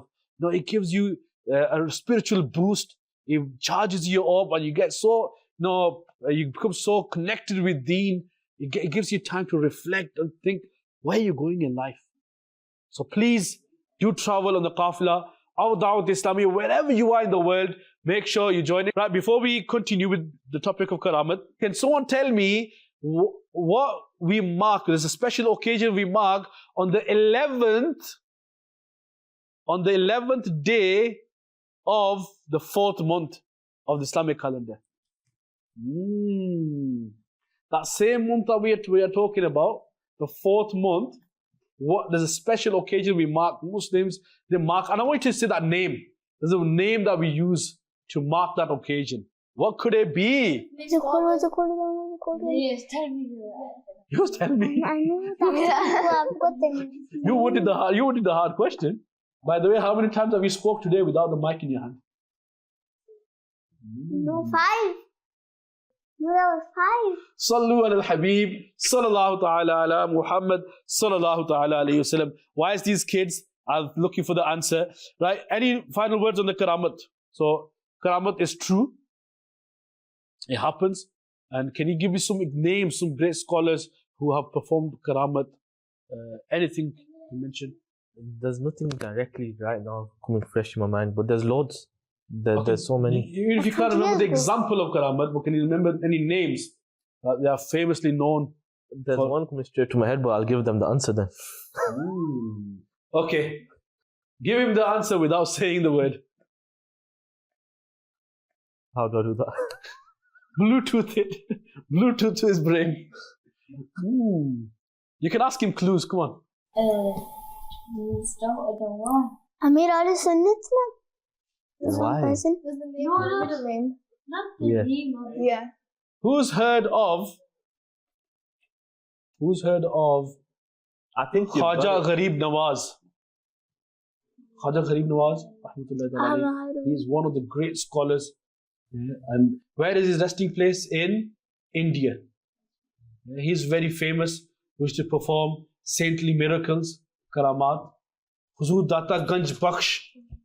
It gives you a spiritual boost. It charges you up, and you get so, you become so connected with Deen. It gives you time to reflect and think where you're going in life. So please do travel on the qafila. Our Dawat Islami, wherever you are in the world, make sure you join it. Right, before we continue with the topic of karamat, can someone tell me what we mark? There's a special occasion we mark on the 11th day of the 4th month of the Islamic calendar. That same month that we are talking about, the 4th month, there's a special occasion we mark. Muslims, they mark, and I want you to say that name. There's a name that we use to mark that occasion. What could it be? What's it called? Yes, tell me. You tell me. I know that. You wanted the hard question. By the way, how many times have you spoke today without the mic in your hand? No, 5. No, that was 5. Sallu ala al-Habib, sallallahu ta'ala ala Muhammad, sallallahu ta'ala alayhi wasallam. Why is these kids are looking for the answer? Right? Any final words on the karamat? So, karamat is true. It happens. And can you give me some names, some great scholars who have performed karamat? Anything to mention? There's nothing directly right now coming fresh in my mind, but there's loads. There's so many. Even if you can't remember the example of karamat, but can you remember any names they are famously known? There's one coming straight to my head, but I'll give them the answer then. Okay. Give him the answer without saying the word. How do I do that? Bluetooth it. Bluetooth to his brain. You can ask him clues. Come on. Amir al-Sunnat. Why? Middle name. Not the Yeah. name of it. Yeah. Who's heard of I think you've got Khaja it. Gharib Nawaz? Khaja Gharib Nawaz, rahmatullahi ta'ala alayhi. He is one of the great scholars. And where is his resting place? In India. He is very famous. He used to perform saintly miracles, karamat. Huzur Data Ganj Baksh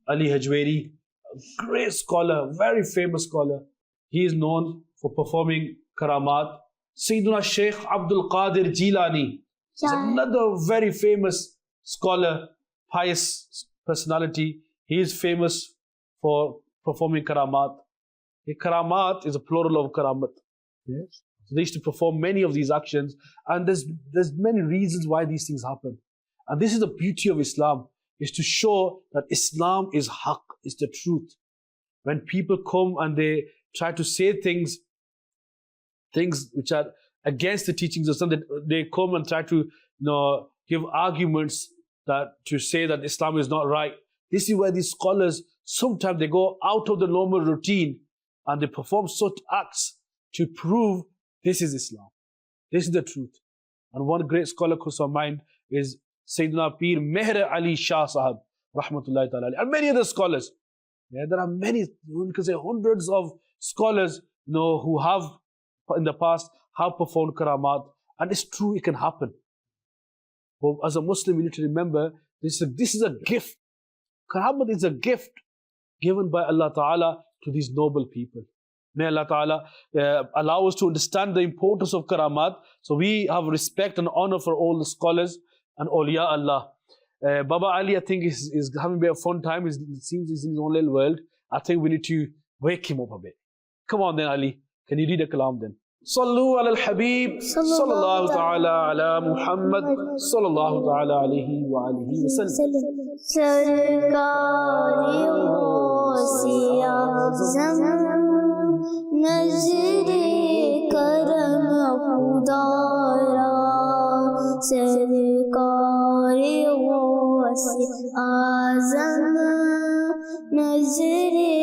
Ali Hajweri, a great scholar, very famous scholar. He is known for performing karamat. Sayyiduna Sheikh Abdul Qadir Jilani is another very famous scholar, pious personality. He is famous for performing karamat. A karamat is a plural of karamat. Yes. So they used to perform many of these actions, and there's many reasons why these things happen. And this is the beauty of Islam, is to show that Islam is haqq, is the truth. When people come and they try to say things which are against the teachings of Islam, they come and try to give arguments to say that Islam is not right. This is where these scholars, sometimes they go out of the normal routine and they perform such acts to prove this is Islam. This is the truth. And one great scholar comes to mind is Sayyidina Peer Meher Ali Shah Sahab, rahmatullahi ta'ala, and many other scholars. Yeah, there are many, you can say hundreds of scholars, who have in the past have performed karamat, and it's true, it can happen. But as a Muslim, you need to remember this is a gift. Karamat is a gift given by Allah Ta'ala to these noble people. May Allah Ta'ala allow us to understand the importance of karamat. So we have respect and honor for all the scholars and awliya Allah. Baba Ali, I think, is having a bit of fun time. It seems he's in his own little world. I think we need to wake him up a bit. Come on then, Ali. Can you read a kalam then? Sallu ala al-Habib, sallallahu ta'ala ala Muhammad, sallallahu ta'ala alayhi wa alihi wa sallam. सरकारी गौसिया नजरे करम खुदारा सरकारी गौसे आज़म नजरे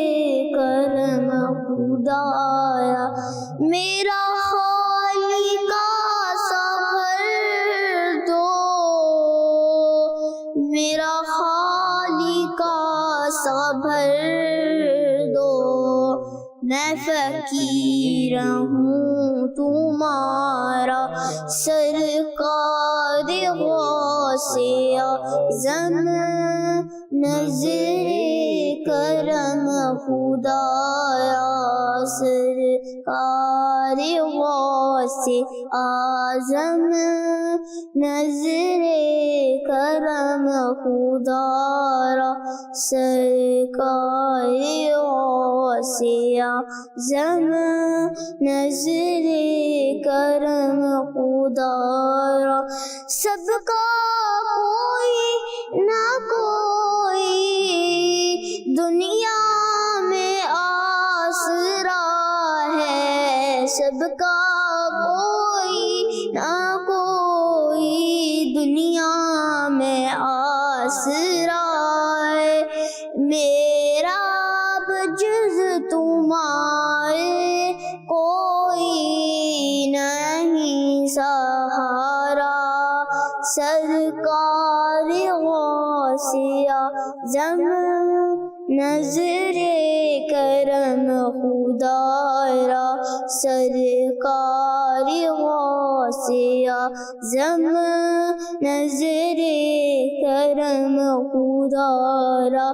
करम खुदाया मेरा खाली का सफर दो मेरा खाली का सफर दो मैं फकीर हूँ तुम्हारा सरकार गौसे आज़म नज़रे करम खुदाया सरकार गौसे आज़म नज़रे करम खुदारा सरकार गौसे आज़म नज़रे करम खुदारा सबका कोई ना कोई दुनिया में आसरा है सबका कोई ना कोई दुनिया में आसरा है मेरा बजुज़ तुम्हारे कोई नहीं सहारा सरकार गौसे आज़म नज़रे करम खुदारा सरकार गौसे आज़म नज़रे करम खुदारा.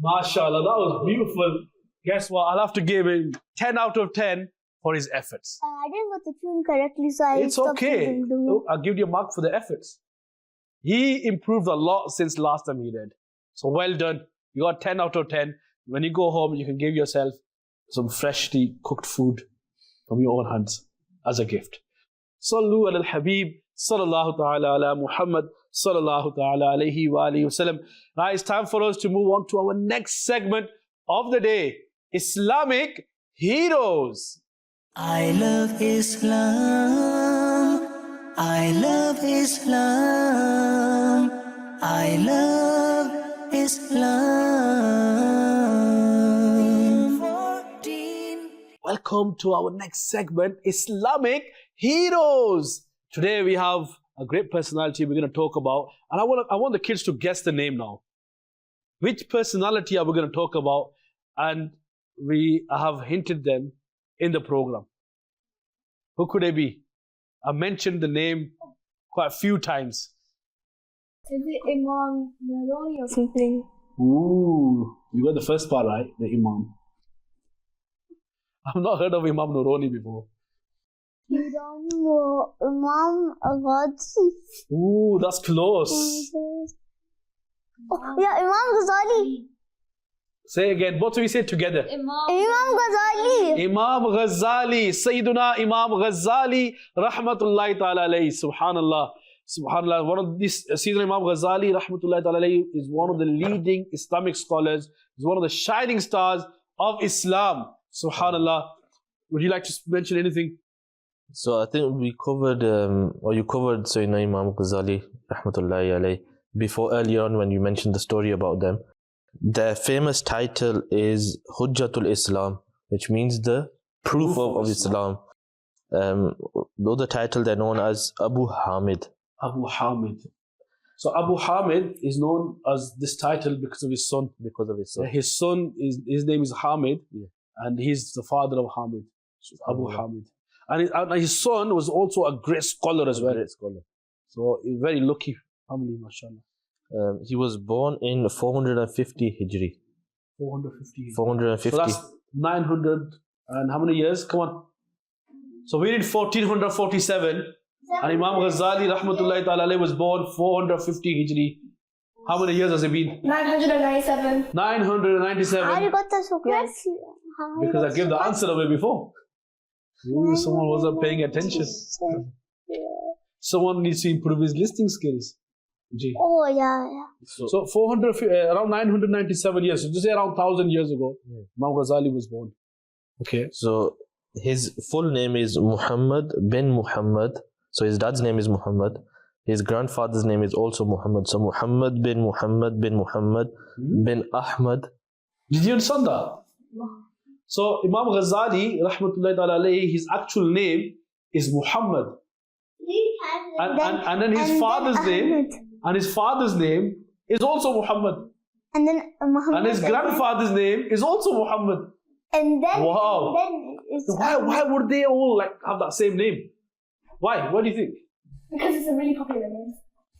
MashaAllah, that was beautiful. Guess what? I'll have to give him 10 out of 10 for his efforts. I didn't get the tune correctly, so I It's okay. I'll give you a mark for the efforts. He improved a lot since last time he did. So well done. You got 10 out of 10. When you go home, you can give yourself some freshly cooked food from your own hands as a gift. Sallu ala al-Habib, sallallahu ta'ala ala Muhammad, sallallahu ta'ala alayhi wa alihi wa sallam. Now it's time for us to move on to our next segment of the day, Islamic Heroes. I love Islam. I love Islam. I love Islam. Welcome to our next segment, Islamic Heroes. Today we have a great personality we're going to talk about, and I want the kids to guess the name now. Which personality are we going to talk about? And we have hinted them in the program. Who could it be? I mentioned the name quite a few times. Is it Imam Madani or something? Ooh, you got the first part right, the Imam. I've not heard of Imam Nuroni before. You don't know Imam Ghazali. Ooh, that's close. Oh, yeah, Imam Ghazali. Say again, both of you say it together. Imam Ghazali. Imam Ghazali, Sayyiduna Imam Ghazali, rahmatullahi ta'ala alayhi, subhanallah. Subhanallah, one of these, Sayyidina Imam Ghazali, rahmatullahi ta'ala alayhi, is one of the leading Islamic scholars, is one of the shining stars of Islam. Subhanallah. Would you like to mention anything? So I think we covered, or you covered Sayyidina Imam Ghazali, rahmatullahi alayhi, before earlier on when you mentioned the story about them. Their famous title is Hujjatul Islam, which means the proof of Islam. The other title they're known as Abu Hamid. Abu Hamid. So Abu Hamid is known as this title because of his son. Because of his son. His son his name is Hamid, and he's the father of Hamid. So Abu Hamid. And his son was also a great scholar as well. Great scholar. So a very lucky family, mashallah. He was born in 450 Hijri. 450. 450. So that's 900 and how many years? Come on. So we did 1447, and Imam Ghazali rahmatullahi ta'ala was born 450 Hijri. How many years has it been? 997. 997. How you got that so quick? Because I gave the answer away before. Ooh, someone wasn't paying attention. Someone needs to improve his listening skills. Gee. Oh, yeah. So around 997 years, so just say around 1,000 years ago, Imam Ghazali was born. Okay. So his full name is Muhammad bin Muhammad. So his dad's name is Muhammad. His grandfather's name is also Muhammad. So Muhammad bin Muhammad bin Muhammad bin Ahmad. Did you understand that? So Imam Ghazali, rahmatullahi ta'ala alayhi, his actual name is Muhammad. And then his father's name is also Muhammad. And then Muhammad. And his grandfather's name is also Muhammad. And then, wow. Why would they all like have that same name? Why? What do you think? Because it's a really popular name.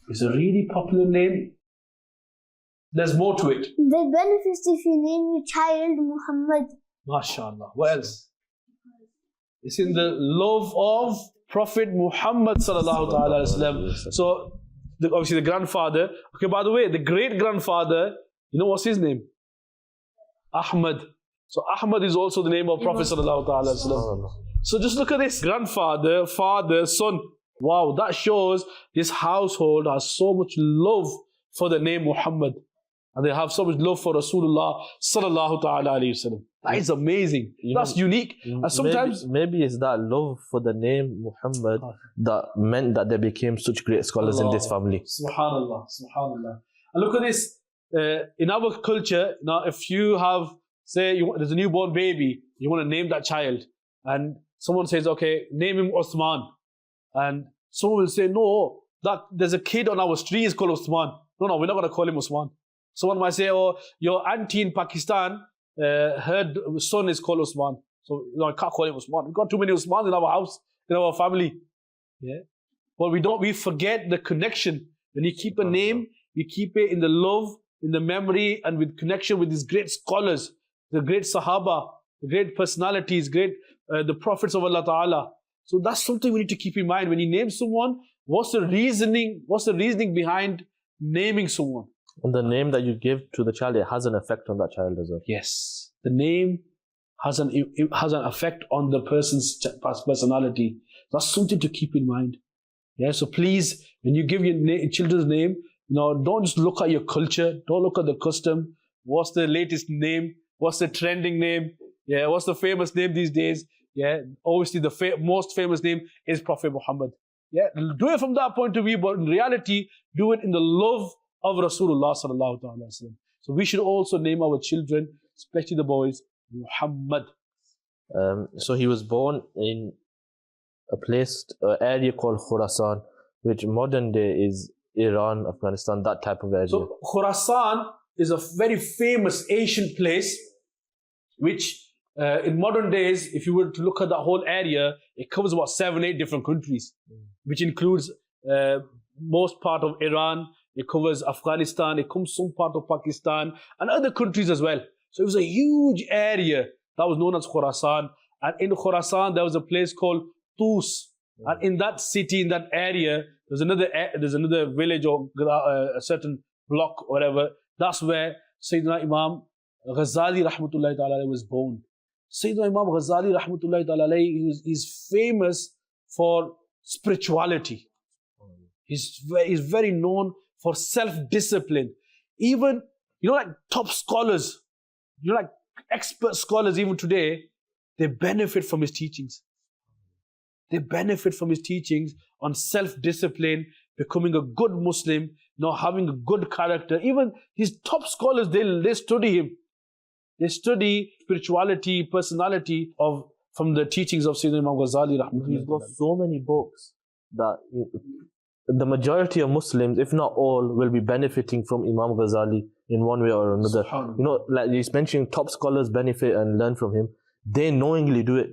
It's a really popular name. There's more to it. The benefits if you name your child Muhammad. MashaAllah. What else? It's in the love of Prophet Muhammad sallallahu alaihi wasallam. So, obviously the grandfather. Okay, by the way, the great grandfather, you know what's his name? Ahmad. So Ahmad is also the name of Prophet sallallahu alaihi wasallam. So just look at this: grandfather, father, son. Wow, that shows this household has so much love for the name Muhammad, and they have so much love for Rasulullah sallallahu alaihi wasallam. That is amazing. That's unique. And sometimes maybe it's that love for the name Muhammad that meant that they became such great scholars in this family. Subhanallah, subhanallah. And look at this. In our culture, now if you have, say, there's a newborn baby, you want to name that child, and someone says, okay, name him Osman, and someone will say, no, that there's a kid on our street is called Osman. No, we're not going to call him Osman. Someone might say, oh, your auntie in Pakistan, her son is called Osman. So, I can't call him Osman. We've got too many Osmans in our house, in our family. Yeah. But we forget the connection. When you keep a name, you keep it in the love, in the memory, and with connection with these great scholars, the great Sahaba, the great personalities, the prophets of Allah Ta'ala. So that's something we need to keep in mind. When you name someone, what's the reasoning behind naming someone? And the name that you give to the child, it has an effect on that child as well. Yes. The name has an effect on the person's personality. That's something to keep in mind. Yeah. So please, when you give your children's name, don't just look at your culture. Don't look at the custom. What's the latest name? What's the trending name? Yeah. What's the famous name these days? Yeah. Obviously, the most famous name is Prophet Muhammad. Yeah. Do it from that point of view, but in reality, do it in the love of Rasulullah sallallahu alaihi wasallam. So we should also name our children, especially the boys, Muhammad. So he was born in an area called Khurasan, which modern day is Iran, Afghanistan, that type of area. So Khurasan is a very famous ancient place, which in modern days, if you were to look at that whole area, it covers about 7-8 different countries, which includes most part of Iran. It covers Afghanistan, it covers some part of Pakistan and other countries as well. So it was a huge area that was known as Khurasan. And in Khurasan, there was a place called Tus. And in that city, in that area, there's another village or a certain block or whatever. That's where Sayyidina Imam Ghazali rahmatullahi ta'ala was born. Sayyidina Imam Ghazali rahmatullahi ta'ala, he's famous for spirituality. He's very known for self-discipline. Even, like top scholars, like expert scholars even today, they benefit from his teachings. They benefit from his teachings on self-discipline, becoming a good Muslim, having a good character. Even his top scholars, they study him. They study spirituality, personality from the teachings of Sayyidina Imam Ghazali. He's got so many books that the majority of Muslims, if not all, will be benefiting from Imam Ghazali in one way or another. You know, like he's mentioning, top scholars benefit and learn from him. They knowingly do it.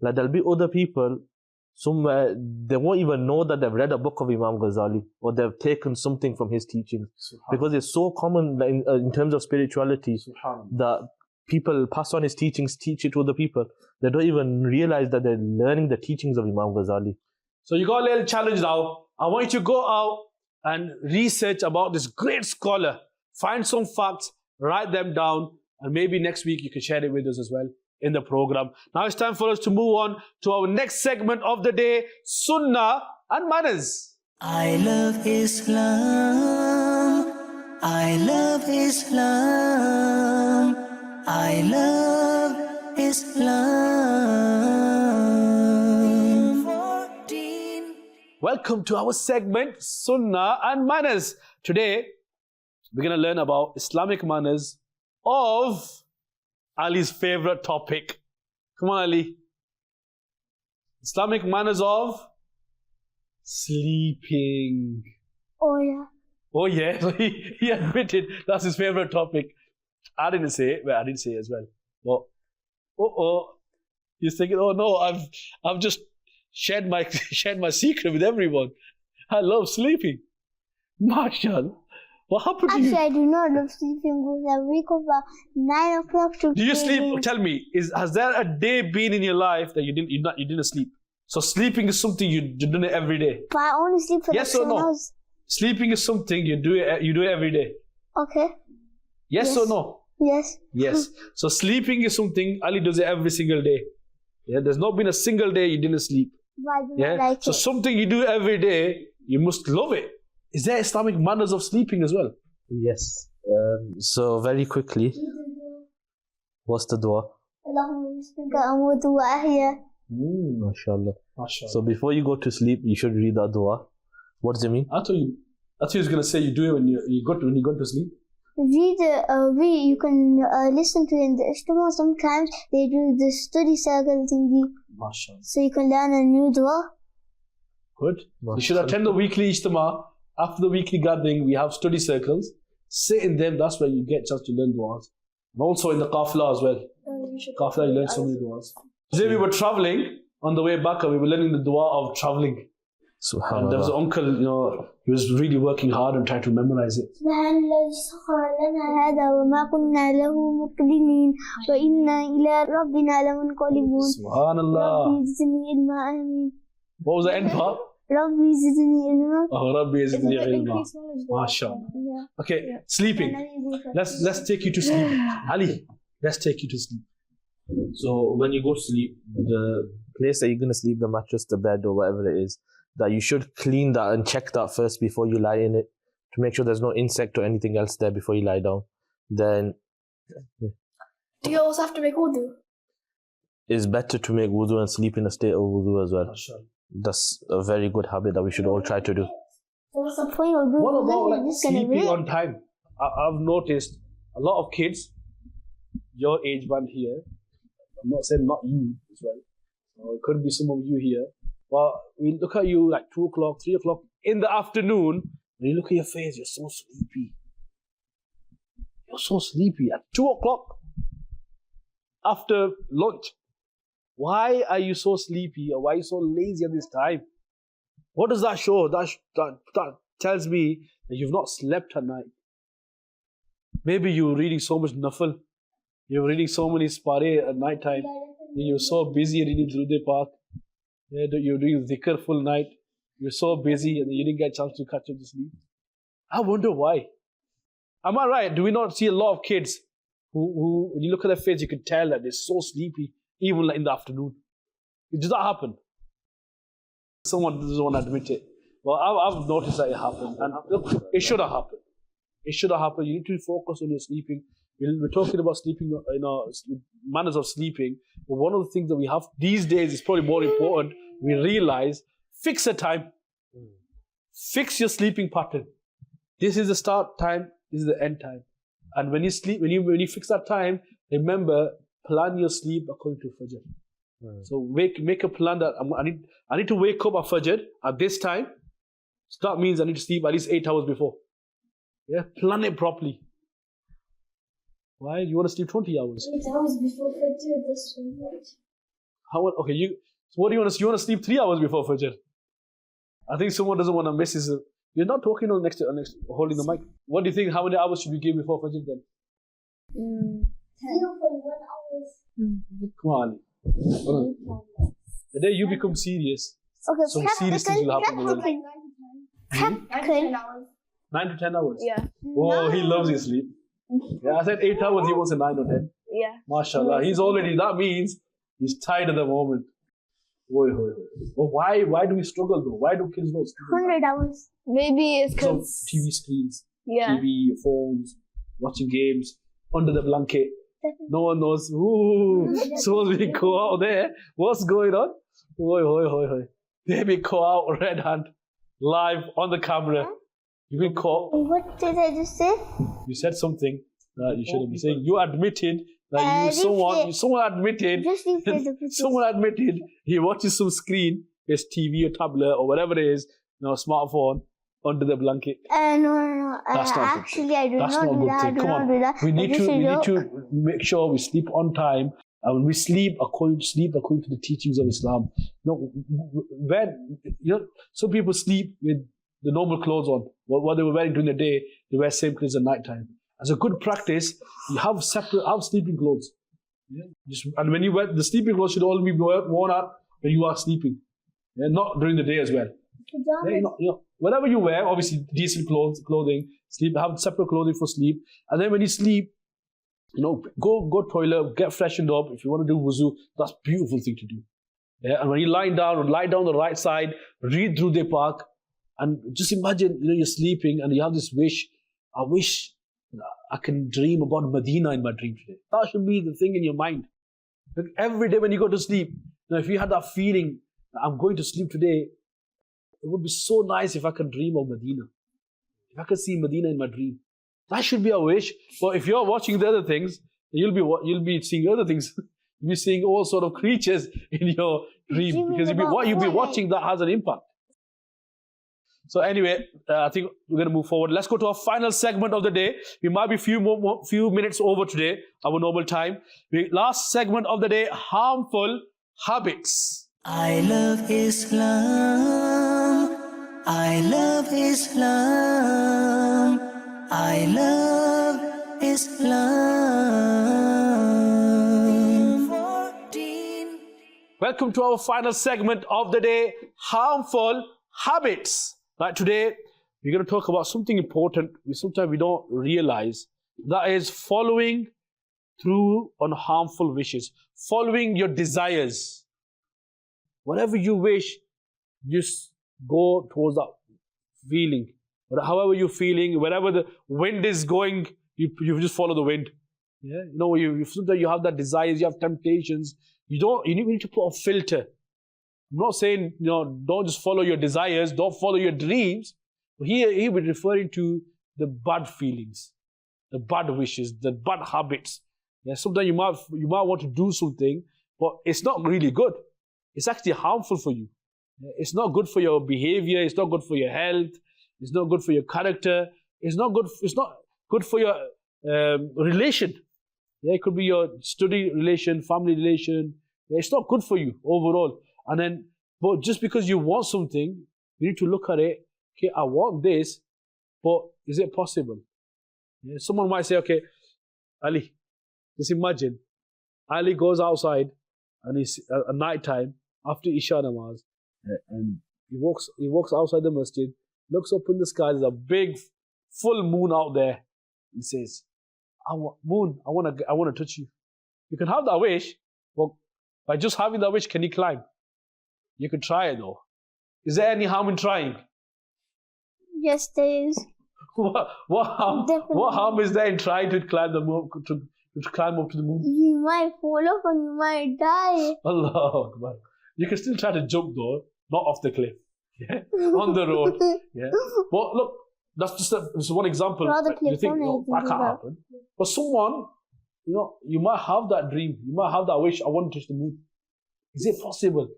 Like there'll be other people somewhere, they won't even know that they've read a book of Imam Ghazali or they've taken something from his teachings. Because it's so common in terms of spirituality that people pass on his teachings, teach it to other people. They don't even realize that they're learning the teachings of Imam Ghazali. So you got a little challenge now. I want you to go out and research about this great scholar. Find some facts, write them down, and maybe next week you can share it with us as well in the program. Now it's time for us to move on to our next segment of the day, Sunnah and Manners. I love Islam. I love Islam. I love Islam. 14. Welcome to our segment, Sunnah and Manners. Today, we're going to learn about Islamic manners of Ali's favorite topic. Come on, Ali. Islamic manners of sleeping. Oh yeah. Oh yeah, he admitted that's his favorite topic. I didn't say it, but I didn't say it as well. But he's thinking, oh no, I've just shared my secret with everyone. I love sleeping. Mashallah. What happened to you? Actually, I do not love sleeping because I wake up at 9 o'clock to Do you pray. sleep? Tell me, has there a day been in your life that you didn't sleep? So sleeping is something you do it every day. But I only sleep for Yes like or 7 no? hours. Sleeping is something you do it every day. Okay. Yes or no? Yes. Yes. So sleeping is something Ali does it every single day. Yeah. There's not been a single day you didn't sleep. But I do Yeah. not like So it. something you do every day, you must love it. Is there Islamic manners of sleeping as well? Yes. So very quickly, what's the dua? Allahumma bismika amutu wa ahya. MashaAllah. Mashallah. So before you go to sleep, you should read that dua. What does it mean? I thought you was gonna say you do it when you go to sleep. You can listen to it in the Ijtima. Sometimes they do the study circle thingy, Mashallah. so you can learn a new dua. Good. You should attend the weekly Ijtima. After the weekly gathering, we have study circles. Sit in them. That's where you get a chance to learn duas. And also in the qafla as well. Qafla, you learn so many duas. Today we were traveling. On the way back, we were learning the dua of traveling. And there was an Subhanallah. uncle, he was really working hard and trying to memorize it. سبحان الذي سخر لنا هذا وما كنا له مقرنين وإنا إلى ربنا لمنقلبون. Subhanallah. ربي زدني علما آمين. What was the end part? ربي زدني علما. Oh, Rabbi zidni ilma. Increase knowledge. MashaAllah. Yeah. Okay, sleeping. Let's take you to sleep. Ali, let's take you to sleep. So when you go to sleep, the place that you're going to sleep, the mattress, the bed or whatever it is, that you should clean that and check that first before you lie in it to make sure there's no insect or anything else there before you lie down. Then Do you also have to make wudu? it's better to make wudu and sleep in a state of wudu as well. MashaAllah. That's a very good habit that we should all try to do. So what's the point of doing What about that? like You're just gonna sleeping wait. on time? I've noticed a lot of kids, your age band here, I'm not saying not you as well, it could be some of you here, but we look at you like 2 o'clock, 3 o'clock in the afternoon, and you look at your face, you're so sleepy. You're so sleepy at 2 o'clock after lunch. Why are you so sleepy or why are you so lazy at this time? What does that show? That tells me that you've not slept at night. Maybe you're reading so much nafal. You're reading so many spare at night time. You're so busy reading Durude Park. You're doing dhikr full night. You're so busy and you didn't get a chance to catch up to sleep. I wonder why. Am I right? Do we not see a lot of kids who when you look at their face, you can tell that they're so sleepy, even in the afternoon? Does that happen? Someone doesn't want to admit it. Well, I've noticed that it happened. And look, it should have happened. It should have happened. You need to focus on your sleeping. We're talking about sleeping, manners of sleeping. But one of the things that we have these days is probably more important. We realize, fix a time. Fix your sleeping pattern. This is the start time. This is the end time. And when you sleep, when you fix that time, remember, plan your sleep according to Fajr. So make a plan that I need to wake up at Fajr at this time. So that means I need to sleep at least 8 hours before. Yeah, plan it properly. Why? You want to sleep 20 hours? 8 hours before Fajr, that's so much. Okay, so what do you want to? You want to sleep 3 hours before Fajr? I think someone doesn't want to miss his. You're not talking on next holding the mic. What do you think? How many hours should we give before Fajr then? 0.1 hours. Come on. The day you become serious, Okay, some serious things will happen. practical. 9 to 10 hours. Yeah. Oh, he loves his sleep. Yeah, I said 8 hours. He wants a 9 or 10. Yeah. MashaAllah. He's already. That means he's tired at the moment. Well, why do we struggle though? Why do kids not struggle? 100 hours. Maybe it's So because TV screens, yeah. TV, phones, watching games, under the blanket. No one knows. Ooh, someone's being caught out there. What's going on? They be caught out red hand, live on the camera. You've been caught. What did I just say? You said something that you shouldn't be saying. You admitted that someone admitted. Just replay the picture. Someone admitted he watches some screen, his TV or tablet or whatever it is, smartphone, under the blanket. No. That's not good. Actually, I do That's not not a do good that. I thing. do Come not on. do that. We need I just to make sure we sleep on time. And when we sleep according to the teachings of Islam. Some people sleep with the normal clothes on. What they were wearing during the day, they wear same clothes at night time. As a good practice, you have sleeping clothes. Yeah? And when you wear the sleeping clothes should only be worn out when you are sleeping. Yeah? Not during the day as well. Yeah, whatever you wear, obviously decent clothing, sleep, have separate clothing for sleep. And then when you sleep, go toilet, get freshened up. If you want to do wuzu, that's a beautiful thing to do. Yeah? And when you lie down the right side, read through the park, and just imagine, you're sleeping and you have this wish. I wish I can dream about Medina in my dream today. That should be the thing in your mind. Like every day when you go to sleep, if you had that feeling, I'm going to sleep today, it would be so nice if I could dream of Medina. If I could see Medina in my dream. That should be a wish. But if you're watching the other things, you'll be seeing other things. You'll be seeing all sort of creatures in your dream. Because what you'll be watching that has an impact. So anyway, I think we're going to move forward. Let's go to our final segment of the day. We might be few minutes over today, our normal time. Last segment of the day, harmful habits. I love Islam. I love Islam. I love Islam. 14. Welcome to our final segment of the day, harmful habits. Right, today we're going to talk about something important. Sometimes we don't realize. That is following through on harmful wishes. Following your desires. Whatever you wish, just go towards that feeling. However you're feeling, wherever the wind is going, you just follow the wind. Yeah, sometimes you have that desires, you have temptations. You need to put a filter. I'm not saying, don't just follow your desires, don't follow your dreams. Here he was referring to the bad feelings, the bad wishes, the bad habits. Yeah, sometimes you might want to do something, but it's not really good. It's actually harmful for you. It's not good for your behavior. It's not good for your health. It's not good for your character. It's not good for your relation. Yeah, it could be your study relation, family relation. Yeah, it's not good for you overall. But just because you want something, you need to look at it. Okay, I want this, but is it possible? Yeah, someone might say, okay, Ali, just imagine, Ali goes outside and it's at night time after Isha namaz, and he walks outside the masjid, looks up in the sky. There's a big full moon out there. He says, I want to touch you. You can have that wish, but by just having that wish, can you climb? You can try it though. Is there any harm in trying? Yes, there is. What harm is there in trying to climb the moon, to climb up to the moon? You might fall off and you might die. Allah Akbar. You can still try to jump though, not off the cliff. Yeah? On the road. Yeah. But look, that's just one example. Rather You think, cliff, that can't happen. But someone you might have that dream, you might have that wish, I want to touch the moon. Is it possible?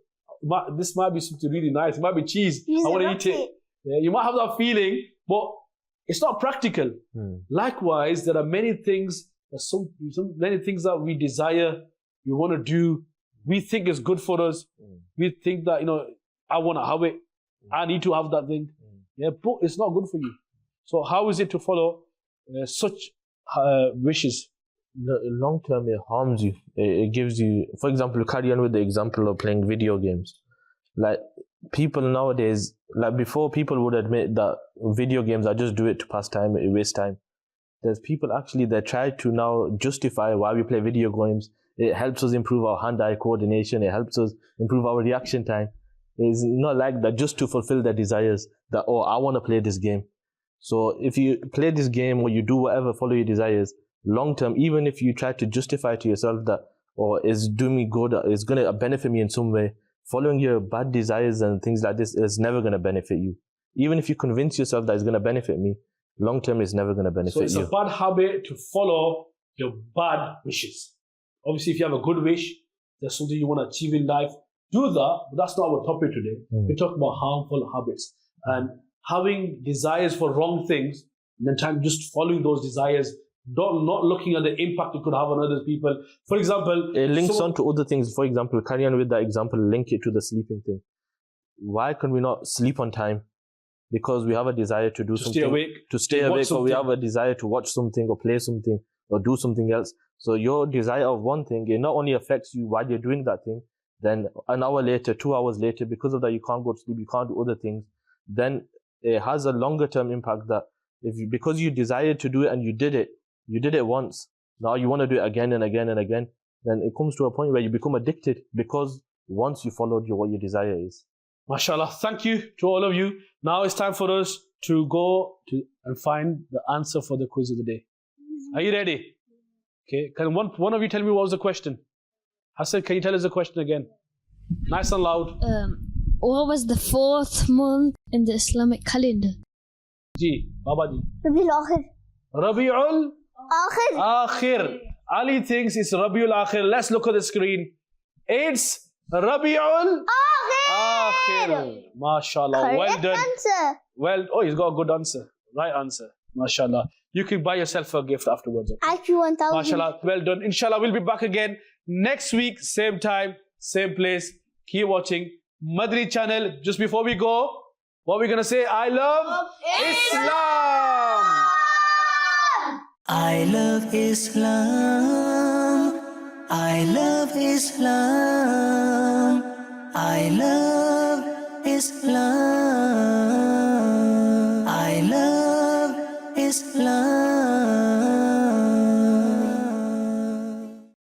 This might be something really nice, it might be cheese, I want to eat it. Yeah, you might have that feeling, but it's not practical. Likewise, there are many things, many things that we desire, we want to do, we think is good for us. We think that, I want to have it, I need to have that thing. Yeah, but it's not good for you. So how is it to follow such wishes? Long term, it harms you. It gives you, for example, carry on with the example of playing video games. Like people nowadays, like before, people would admit that video games, I just do it to pass time, it waste time. There's people actually that try to now justify why we play video games. It helps us improve our hand-eye coordination. It helps us improve our reaction time. It's not like that just to fulfill their desires that, I want to play this game. So if you play this game or you do whatever, follow your desires, long term, even if you try to justify to yourself that, it's doing me good, it's going to benefit me in some way, following your bad desires and things like this is never going to benefit you. Even if you convince yourself that it's going to benefit me, long term is never going to benefit you. So it's a bad habit to follow your bad wishes. Obviously, if you have a good wish, there's something you want to achieve in life, do that, but that's not our topic today. We're talking about harmful habits and having desires for wrong things, and then time just following those desires, not looking at the impact it could have on other people. For example, it links on to other things. For example, carry on with that example, link it to the sleeping thing. Why can we not sleep on time? Because we have a desire to do something, to stay awake, or we have a desire to watch something or play something or do something else. So your desire of one thing, it not only affects you while you're doing that thing, then an hour later, 2 hours later, because of that, you can't go to sleep, you can't do other things. Then it has a longer term impact that because you desired to do it and you did it once, now you want to do it again and again and again, then it comes to a point where you become addicted because once you followed what your desire is. MashaAllah, thank you to all of you. Now it's time for us to go and find the answer for the quiz of the day. Are you ready? Okay, can one of you tell me what was the question? Hassan, can you tell us the question again? Nice and loud. What was the 4th month in the Islamic calendar? Ji, Baba ji. Rabiul Akhir. Rabiul Akhir. Akhir. Ali thinks it's Rabiul Akhir. Let's look at the screen. It's Rabiul Akhir. MashaAllah. Well done. Answer. He's got a good answer. Right answer. MashaAllah. You can buy yourself a gift afterwards. IQ 1000. MashaAllah. Well done. Inshallah, we'll be back again next week, same time, same place. Keep watching Madani Channel. Just before we go, what we're going to say, I love Islam. I love Islam. I love Islam. I love Islam.